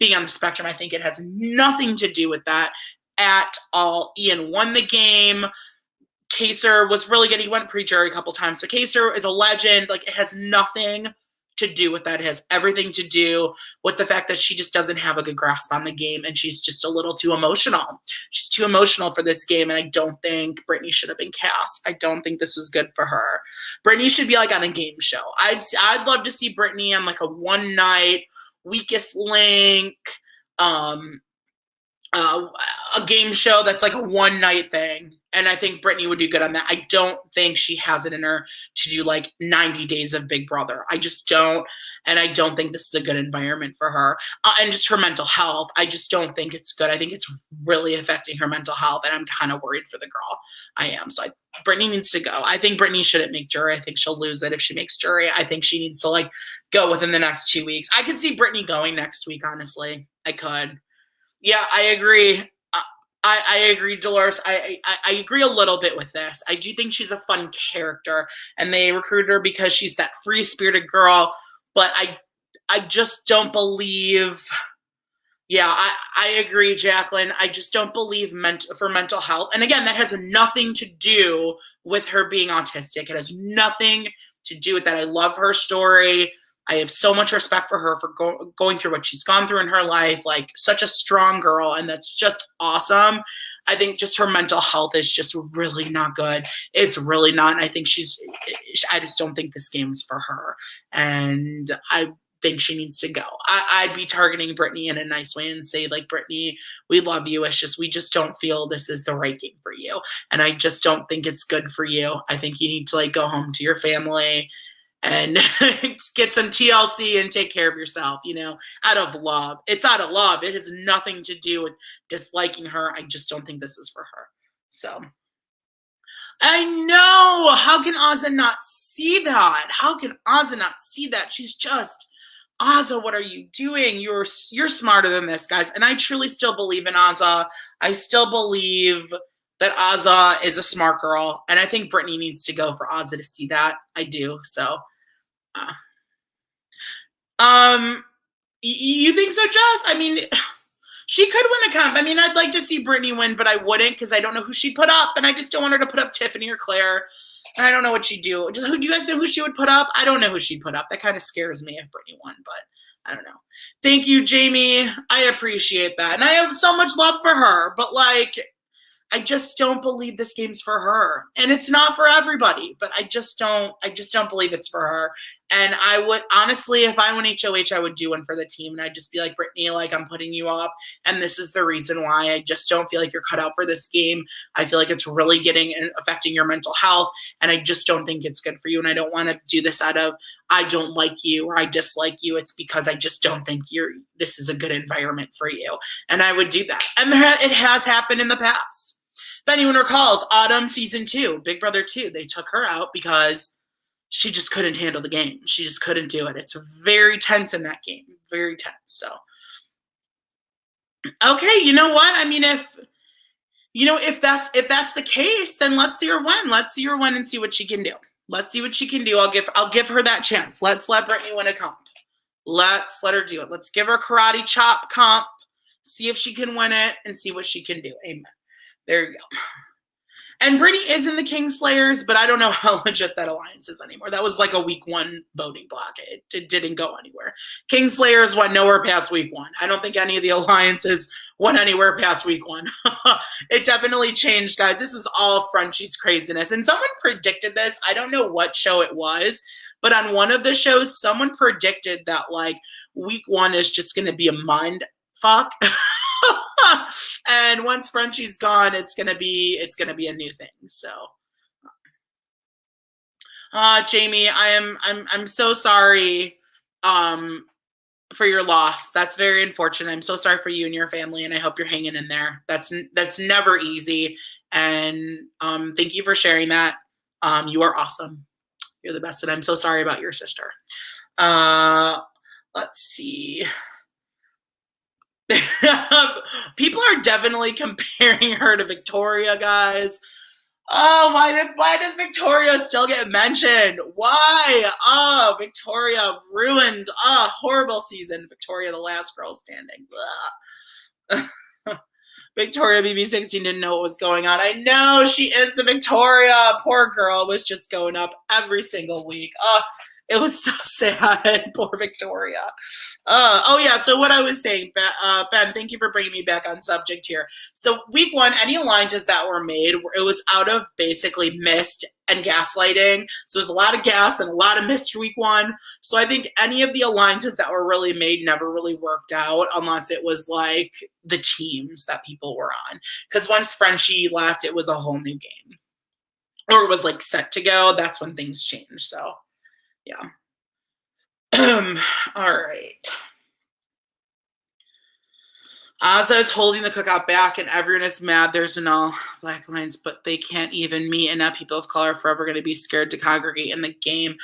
Speaker 1: being on the spectrum. I think it has nothing to do with that at all. Ian won the game. Kaser was really good. He went pre-jury a couple times, but Kaser is a legend. Like, it has nothing to do with that. It has everything to do with the fact that she just doesn't have a good grasp on the game, and she's just a little too emotional. She's too emotional for this game, and I don't think Britni should have been cast. I don't think this was good for her. Britni should be like on a game show. I'd love to see Britni on like a one night weakest link, a game show that's like a one night thing. And I think Britni would do good on that. I don't think she has it in her to do like 90 days of Big Brother. I just don't. And I don't think this is a good environment for her. And just her mental health, I just don't think it's good. I think it's really affecting her mental health. And I'm kind of worried for the girl. I am. So Britni needs to go. I think Britni shouldn't make jury. I think she'll lose it if she makes jury. I think she needs to like go within the next 2 weeks. I could see Britni going next week, honestly. I could. Yeah, I agree. I agree, Dolores. I agree a little bit with this. I do think she's a fun character, and they recruited her because she's that free-spirited girl. But I just don't believe. Yeah, I agree, Jacqueline. I just don't believe for mental health. And again, that has nothing to do with her being autistic. It has nothing to do with that. I love her story. I have so much respect for her for going through what she's gone through in her life, like such a strong girl, and that's just awesome. I think just her mental health is just really not good. It's really not, and I think I just don't think this game's for her, and I think she needs to go. I'd be targeting Britni in a nice way and say, like, Britni, we love you. It's just, we just don't feel this is the right game for you, and I just don't think it's good for you. I think you need to like go home to your family and get some TLC and take care of yourself, out of love. It's out of love. It has nothing to do with disliking her. I just don't think this is for her. So I know. How can Azah not see that? How can Azah not see that? She's just, Azah, what are you doing? You're smarter than this, guys. And I truly still believe in Azah. I still believe that Azah is a smart girl, and I think Britni needs to go for Azah to see that. I do. So, you think so, Joss? I mean, she could win a comp. I mean, I'd like to see Britni win, but I wouldn't because I don't know who she'd put up, and I just don't want her to put up Tiffany or Claire, and I don't know what she'd do. Do you guys know who she would put up? I don't know who she'd put up. That kind of scares me if Britni won, but I don't know. Thank you, Jamie. I appreciate that, and I have so much love for her, but like, I just don't believe this game's for her. And it's not for everybody, but I just don't believe it's for her. And I would honestly, if I won HOH, I would do one for the team. And I'd just be like, Britni, like, I'm putting you up. And this is the reason why. I just don't feel like you're cut out for this game. I feel like it's really getting and affecting your mental health. And I just don't think it's good for you. And I don't want to do this out of, I don't like you or I dislike you. It's because I just don't think this is a good environment for you. And I would do that. And it has happened in the past. If anyone recalls, Autumn season 2, Big Brother 2, they took her out because she just couldn't handle the game. She just couldn't do it. It's very tense in that game. Very tense. So, okay, you know what? I mean, if that's the case, then let's see her win. Let's see her win and see what she can do. Let's see what she can do. I'll give her that chance. Let's let Britni win a comp. Let's let her do it. Let's give her karate chop comp. See if she can win it and see what she can do. Amen. There you go. And Britni is in the Kingslayers, but I don't know how legit that alliance is anymore. That was like a week 1 voting block. It didn't go anywhere. Kingslayers went nowhere past week 1. I don't think any of the alliances went anywhere past week 1. It definitely changed, guys. This is all Frenchie's craziness. And someone predicted this. I don't know what show it was, but on one of the shows, someone predicted that like week 1 is just going to be a mind fuck. And once Frenchie's gone, it's gonna be a new thing. So, Jamie, I'm so sorry for your loss. That's very unfortunate. I'm so sorry for you and your family, and I hope you're hanging in there. That's never easy. And thank you for sharing that. You are awesome. You're the best, and I'm so sorry about your sister. Let's see. People are definitely comparing her to Victoria, guys. Oh, why does Victoria still get mentioned? Why? Oh, Victoria ruined. Oh, horrible season. Victoria, the last girl standing. Victoria BB16 didn't know what was going on. I know, she is the Victoria. Poor girl was just going up every single week. Oh, it was so sad. Poor Victoria. Oh, yeah. So what I was saying, Ben, thank you for bringing me back on subject here. So week 1, any alliances that were made, it was out of basically mist and gaslighting. So it was a lot of gas and a lot of mist week 1. So I think any of the alliances that were really made never really worked out unless it was like the teams that people were on. Because once Frenchie left, it was a whole new game. Or it was like set to go. That's when things changed. So, yeah. All right. Azza is holding the cookout back, and everyone is mad. There's no black lines, but they can't even meet, and now people of color are forever going to be scared to congregate in the game.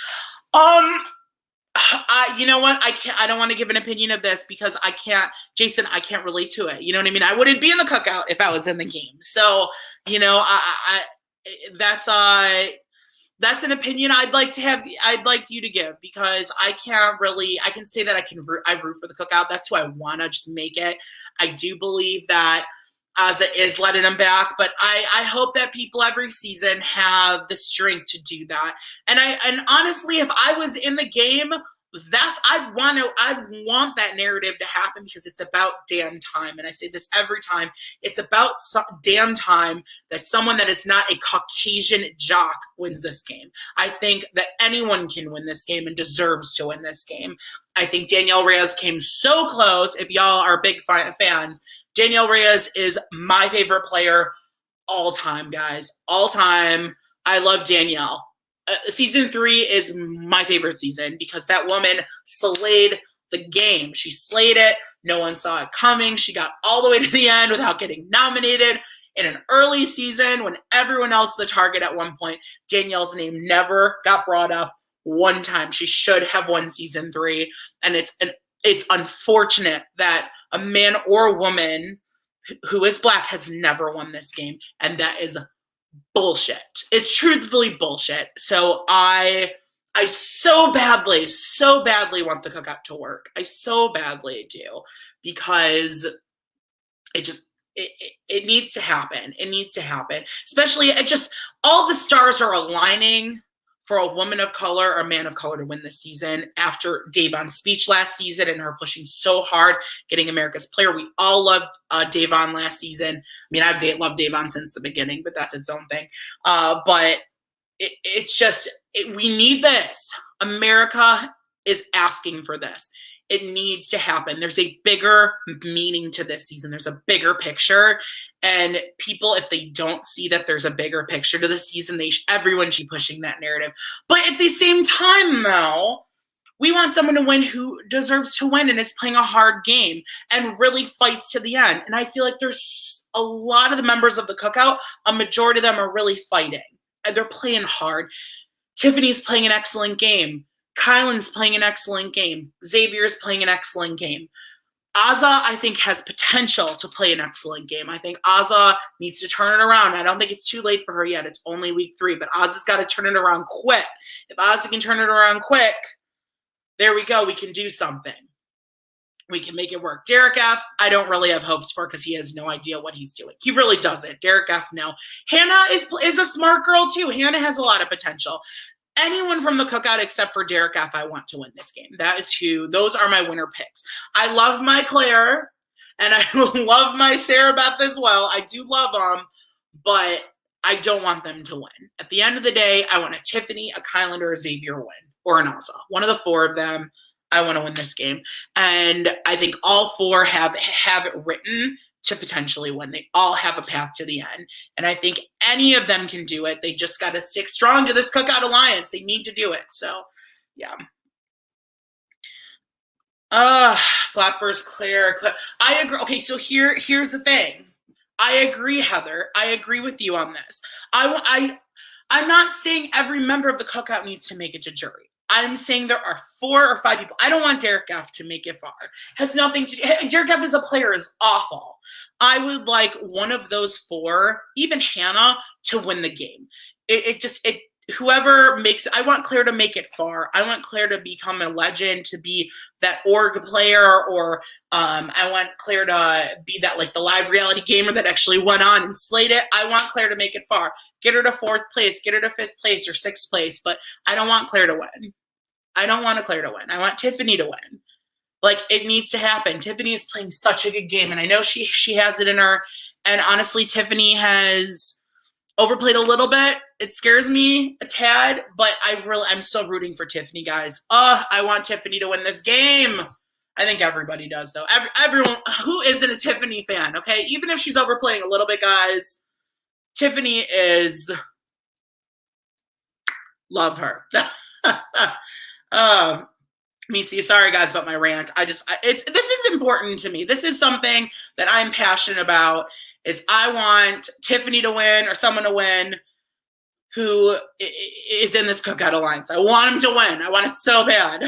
Speaker 1: You know what? I don't want to give an opinion of this because I can't, Jason, I can't relate to it. You know what I mean? I wouldn't be in the cookout if I was in the game. So, you know, that's an opinion I'd like you to give because I can say that I root for the cookout. That's who I want to just make it. I do believe that Azza is letting them back, but I hope that people every season have the strength to do that. And honestly, if I was in the game, I'd want that narrative to happen because it's about damn time. And I say this every time. It's about damn time that someone that is not a Caucasian jock wins this game. I think that anyone can win this game and deserves to win this game. I think Danielle Reyes came so close. If y'all are big fans, Danielle Reyes is my favorite player all time, guys. All time. I love Danielle. Season 3 is my favorite season because that woman slayed the game. She slayed it. No one saw it coming. She got all the way to the end without getting nominated. In an early season when everyone else is the target at one point, Danielle's name never got brought up one time. She should have won season 3. And it's unfortunate that a man or woman who is black has never won this game. And that is bullshit. It's truthfully bullshit. So I so badly want the cookout to work. I so badly do because it needs to happen. It needs to happen. Especially all the stars are aligning for a woman of color or a man of color to win this season after Davon's speech last season and her pushing so hard, getting America's Player. We all loved Davon last season. I mean, I've loved Davon since the beginning, but that's its own thing. But it's just, we need this. America is asking for this. It needs to happen. There's a bigger meaning to this season. There's a bigger picture. And people, if they don't see that there's a bigger picture to the season, everyone should be pushing that narrative. But at the same time, though, we want someone to win who deserves to win and is playing a hard game and really fights to the end. And I feel like there's a lot of the members of the Cookout, a majority of them are really fighting. And they're playing hard. Tiffany's playing an excellent game. Kylan's playing an excellent game. Xavier's playing an excellent game. Azah, I think, has potential to play an excellent game. I think Azah needs to turn it around. I don't think it's too late for her yet. It's only week 3, but Azah's got to turn it around quick. If Azah can turn it around quick, there we go. We can do something. We can make it work. Derek F., I don't really have hopes for because he has no idea what he's doing. He really doesn't. Derek F., no. Hannah is a smart girl, too. Hannah has a lot of potential. Anyone from the Cookout except for Derek F., I want to win this game. Those are my winner picks. I love my Claire, and I love my Sarah Beth as well. I do love them, but I don't want them to win. At the end of the day, I want a Tiffany, a Kylan, or a Xavier win, or an Azah. One of the 4 of them, I want to win this game. And I think all 4 have it written to potentially win. They all have a path to the end. And I think any of them can do it. They just got to stick strong to this Cookout Alliance. They need to do it. So, yeah. Flap versus Claire. I agree. Okay, so here's the thing. I agree, Heather. I agree with you on this. I'm not saying every member of the Cookout needs to make it to jury. I'm saying there are 4 or 5 people. I don't want Derek F. to make it far. Has nothing to do. Derek F. as a player is awful. I would like one of those 4, even Hannah, to win the game. Whoever makes, I want Claire to make it far. I want Claire to become a legend, to be that org player, or I want Claire to be that, like, the live reality gamer that actually went on and slayed it. I want Claire to make it far. Get her to 4th place, get her to 5th place or 6th place, but I don't want Claire to win. I don't want Claire to win. I want Tiffany to win. Like, it needs to happen. Tiffany is playing such a good game, and I know she has it in her. And honestly, Tiffany has overplayed a little bit. It scares me a tad, but I'm still rooting for Tiffany, guys. I want Tiffany to win this game. I think everybody does, though. Everyone who isn't a Tiffany fan, okay? Even if she's overplaying a little bit, guys, Tiffany is, love her. Let me see. Sorry, guys, about my rant. This is important to me. This is something that I'm passionate about. Is I want Tiffany to win, or someone to win who is in this Cookout Alliance. I want him to win. I want it so bad.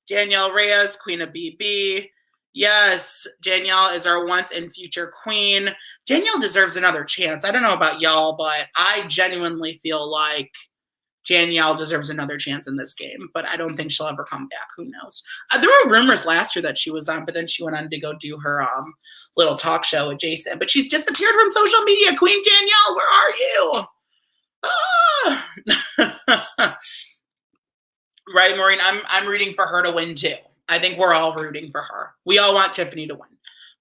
Speaker 1: Danielle Reyes, Queen of BB. Yes, Danielle is our once and future queen. Danielle deserves another chance. I don't know about y'all, but I genuinely feel like Danielle deserves another chance in this game, but I don't think she'll ever come back. Who knows? There were rumors last year that she was on, but then she went on to go do her little talk show with Jason. But she's disappeared from social media. Queen Danielle, where are you? Right, Maureen? I'm rooting for her to win too. I think we're all rooting for her. We all want Tiffany to win.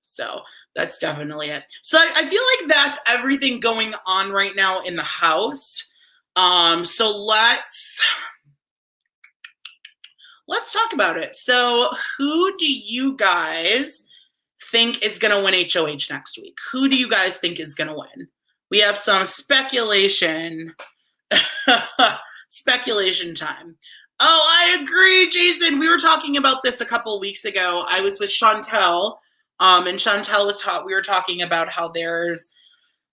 Speaker 1: So that's definitely it. So I feel like that's everything going on right now in the house. So let's talk about it. So who do you guys think is going to win HOH next week? Who do you guys think is going to win? We have some speculation. Speculation time. Oh, I agree, Jason. We were talking about this a couple of weeks ago. I was with Chantel, and Chantel we were talking about how there's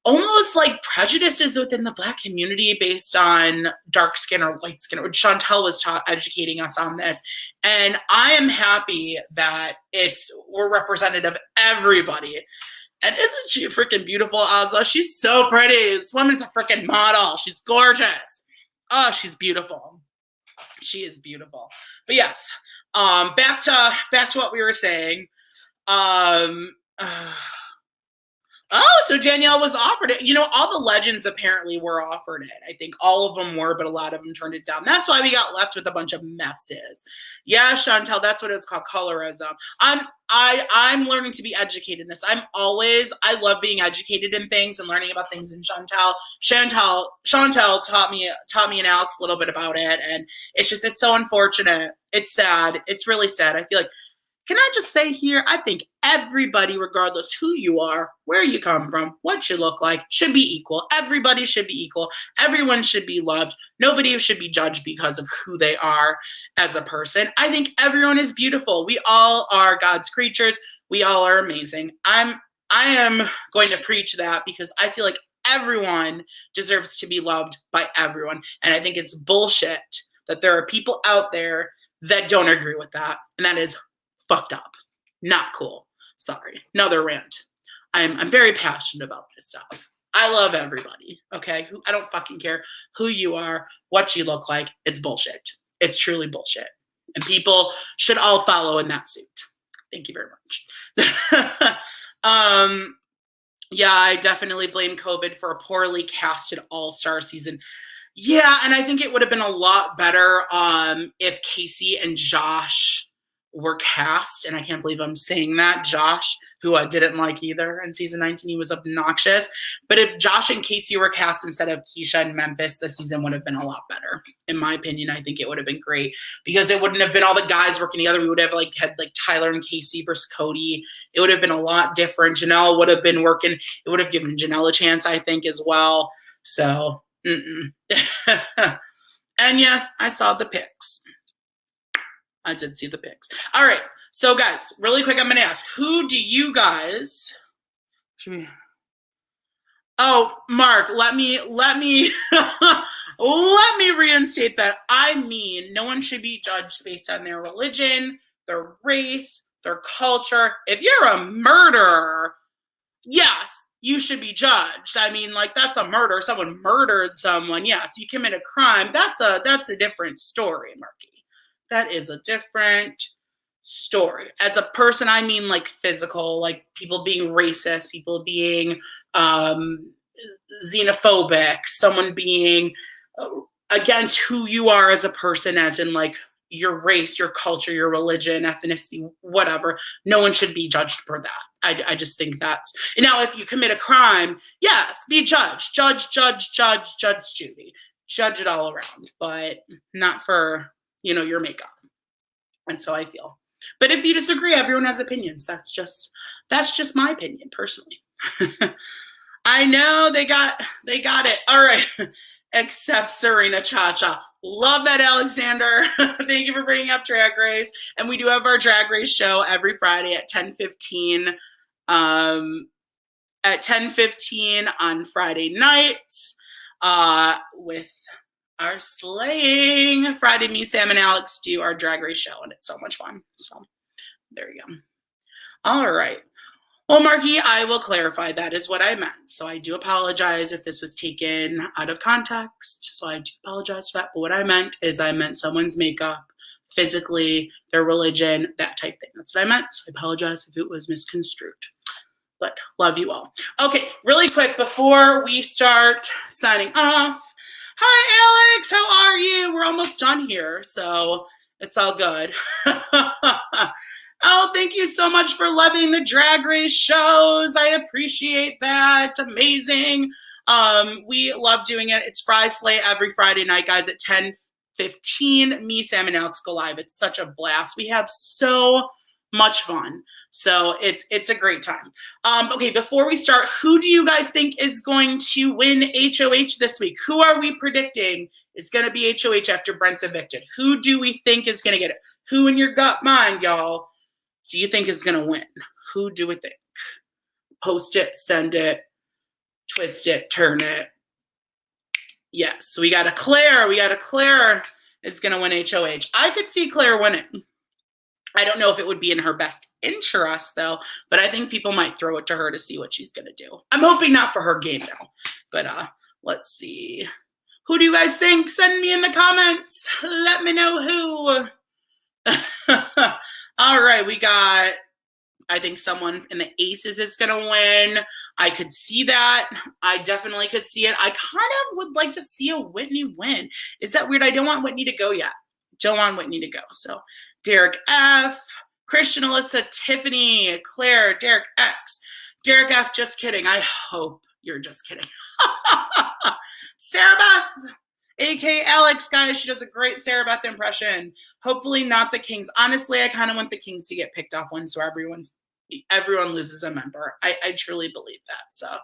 Speaker 1: almost like prejudices within the Black community based on dark skin or light skin. Chantel was educating us on this. And I am happy that we're representative of everybody. And isn't she freaking beautiful, Azah? She's so pretty. This woman's a freaking model. She's gorgeous. Oh, she's beautiful. She is beautiful. But yes, back to what we were saying. Oh, so Danielle was offered it. You know, all the legends apparently were offered it. I think all of them were, but a lot of them turned it down. That's why we got left with a bunch of messes. Yeah, Chantel, that's what it's called, colorism. I'm learning to be educated in this. I love being educated in things and learning about things. And Chantel taught me and Alex a little bit about it. And it's so unfortunate. It's sad. It's really sad. I feel like, can I just say here, I think everybody, regardless who you are, where you come from, what you look like, should be equal. Everybody should be equal. Everyone should be loved. Nobody should be judged because of who they are as a person. I think everyone is beautiful. We all are God's creatures. We all are amazing. I am going to preach that because I feel like everyone deserves to be loved by everyone. And I think it's bullshit that there are people out there that don't agree with that. And that is fucked up. Not cool. Sorry. Another rant. I'm very passionate about this stuff. I love everybody. Okay? I don't fucking care who you are, what you look like. It's bullshit. It's truly bullshit. And people should all follow in that suit. Thank you very much. Yeah, I definitely blame COVID for a poorly casted all-star season. Yeah, and I think it would have been a lot better if Casey and Josh were cast, and I can't believe I'm saying that, Josh, who I didn't like either in season 19, he was obnoxious. But if Josh and Casey were cast instead of Keisha and Memphis, the season would have been a lot better. In my opinion, I think it would have been great because it wouldn't have been all the guys working together. We would have had Tyler and Casey versus Cody. It would have been a lot different. Janelle would have been working. It would have given Janelle a chance, I think, as well. So, and yes, I saw the pics. I did see the pics. All right. So, guys, really quick, I'm going to ask, who do you guys... Oh, Mark, let me let me reinstate that. I mean, no one should be judged based on their religion, their race, their culture. If you're a murderer, yes, you should be judged. I mean, that's a murder. Someone murdered someone. Yes, you commit a crime. That's a different story, Marky. That is a different story. As a person, I mean physical, people being racist, people being xenophobic, someone being against who you are as a person, as in your race, your culture, your religion, ethnicity, whatever. No one should be judged for that. I just think that's... Now, if you commit a crime, yes, be judged. Judge Judy. Judge it all around, but not for... your makeup. And so I feel. But if you disagree, everyone has opinions. That's just my opinion, personally. I know they got it. All right. Except Serena Cha-Cha. Love that, Alexander. Thank you for bringing up Drag Race. And we do have our Drag Race show every Friday at 10:15. At 10:15 on Friday nights. With our slaying Friday, me, Sam, and Alex do our Drag Race show, and it's so much fun. So there you go. All right. Well, Marky, I will clarify. That is what I meant. So I do apologize if this was taken out of context. So I do apologize for that. But what I meant is I meant someone's makeup, physically, their religion, that type thing. That's what I meant. So I apologize if it was misconstrued. But love you all. Okay, really quick before we start signing off. Hi, Alex. How are you? We're almost done here, so it's all good. Oh, thank you so much for loving the Drag Race shows. I appreciate that. Amazing. We love doing it. It's Fry Slay every Friday night, guys, at 10:15. Me, Sam, and Alex go live. It's such a blast. We have so much fun. So it's a great time. Okay, before we start, who do you guys think is going to win HOH this week? Who are we predicting is going to be HOH after Brent's evicted? Who do we think is going to get it? Who in your gut mind, y'all, do you think is going to win? Who do we think? Post it, send it, twist it, turn it. Yes, we got a Claire. Claire is going to win HOH. I could see Claire winning. I don't know if it would be in her best interest, though, but I think people might throw it to her to see what she's going to do. I'm hoping not for her game, though. But let's see. Who do you guys think? Send me in the comments. Let me know who. All right, we got... I think someone in the aces is going to win. I could see that. I definitely could see it. I kind of would like to see a Whitney win. Is that weird? I don't want Whitney to go yet. Don't want Whitney to go. So Derek F, Christian, Alyssa, Tiffany, Claire, Derek X, Derek F, just kidding. I hope you're just kidding. Sarah Beth, aka Alex, guys, she does a great Sarah Beth impression. Hopefully not the Kings. Honestly, I kind of want the Kings to get picked off one so everyone loses a member. I truly believe that. So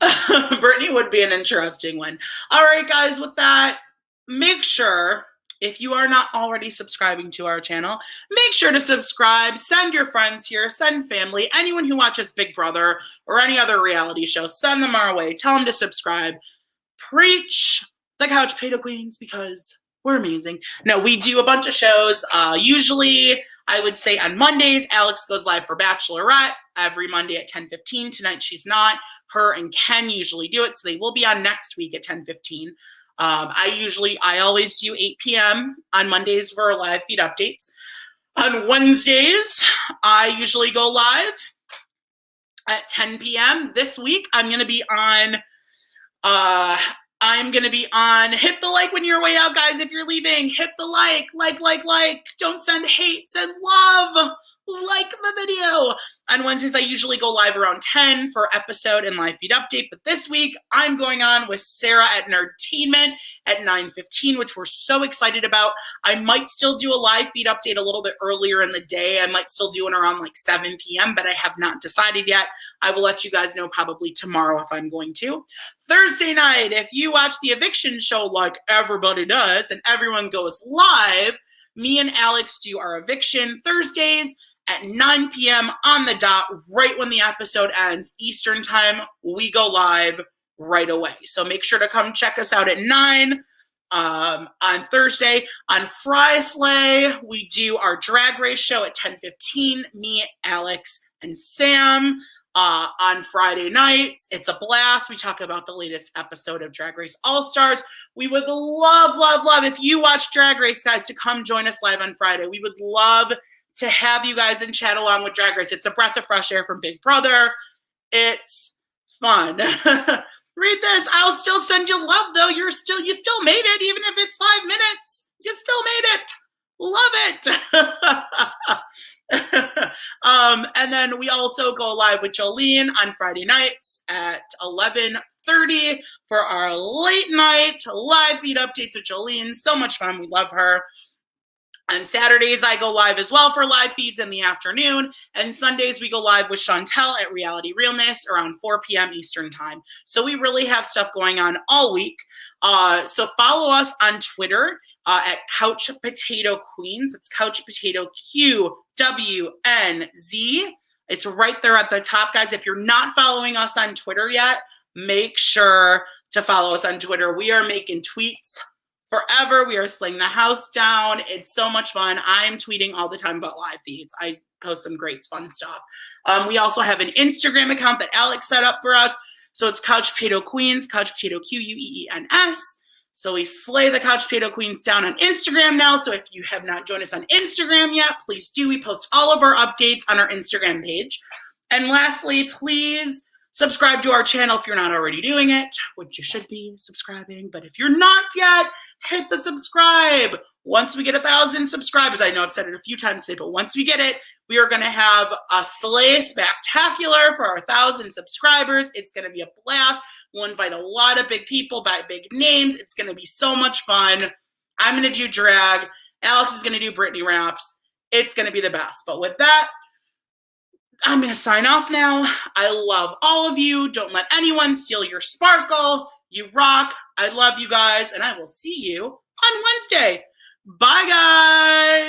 Speaker 1: Britni would be an interesting one. All right, guys, with that, make sure, if you are not already subscribing to our channel, make sure to subscribe. Send your friends here. Send family. Anyone who watches Big Brother or any other reality show, send them our way. Tell them to subscribe. Preach the Couch Potato Queens because we're amazing. No, we do a bunch of shows. Usually, I would say on Mondays, Alex goes live for Bachelorette every Monday at 10:15. Tonight, she's not. Her and Ken usually do it, so they will be on next week at 10:15. I always do 8 p.m. on Mondays for live feed updates. On Wednesdays, I usually go live at 10 p.m. This week, I'm going to be on hit the like when you're way out, guys. If you're leaving, hit the like. Don't send hate, send love. Like the video. On Wednesdays, I usually go live around 10 for episode and live feed update. But this week, I'm going on with Sarah at Nerdtainment at 9:15, which we're so excited about. I might still do a live feed update a little bit earlier in the day. I might still do it around like 7 p.m., but I have not decided yet. I will let you guys know probably tomorrow if I'm going to. Thursday night, if you watch the eviction show like everybody does and everyone goes live, me and Alex do our eviction Thursdays at 9 p.m. on the dot, right when the episode ends, Eastern time. We go live right away. So make sure to come check us out at 9 on Thursday. On Friday, we do our drag race show at 10:15. Me, Alex, and Sam. On Friday nights, it's a blast. We talk about the latest episode of Drag Race All-Stars. We would love, if you watch Drag Race, guys, to come join us live on Friday. We would love to have you guys and chat along with Drag Race. It's a breath of fresh air from Big Brother. It's fun. Read this. I'll still send you love, though. You still made it, even if it's 5 minutes. You still made it. Love it. And then we also go live with Jolene on Friday nights at 11:30 for our late night live feed updates with Jolene. So much fun. We love her. On Saturdays, I go live as well for live feeds in the afternoon. And Sundays, we go live with Chantel at Reality Realness around 4 p.m. Eastern time. So we really have stuff going on all week. So follow us on Twitter at Couch Potato Queens. It's Couch Potato QWNZ. It's right there at the top, guys. If you're not following us on Twitter yet, make sure to follow us on Twitter. We are making tweets forever. We are slaying the house down. It's so much fun. I'm tweeting all the time about live feeds. I post some great fun stuff. We also have an Instagram account that Alex set up for us. So it's Couch Potato Queens, Couch Potato QUEENS. So we slay the Couch Potato Queens down on Instagram now. So if you have not joined us on Instagram yet, please do. We post all of our updates on our Instagram page. And lastly, please subscribe to our channel if you're not already doing it, which you should be subscribing. But if you're not yet, hit the subscribe. Once we get 1,000 subscribers, I know I've said it a few times today, but once we get it, we are going to have a slay spectacular for our 1,000 subscribers. It's going to be a blast. We'll invite a lot of big people by big names. It's going to be so much fun. I'm going to do drag. Alex is going to do Britni raps. It's going to be the best. But with that, I'm going to sign off now. I love all of you. Don't let anyone steal your sparkle. You rock. I love you guys, and I will see you on Wednesday. Bye, guys.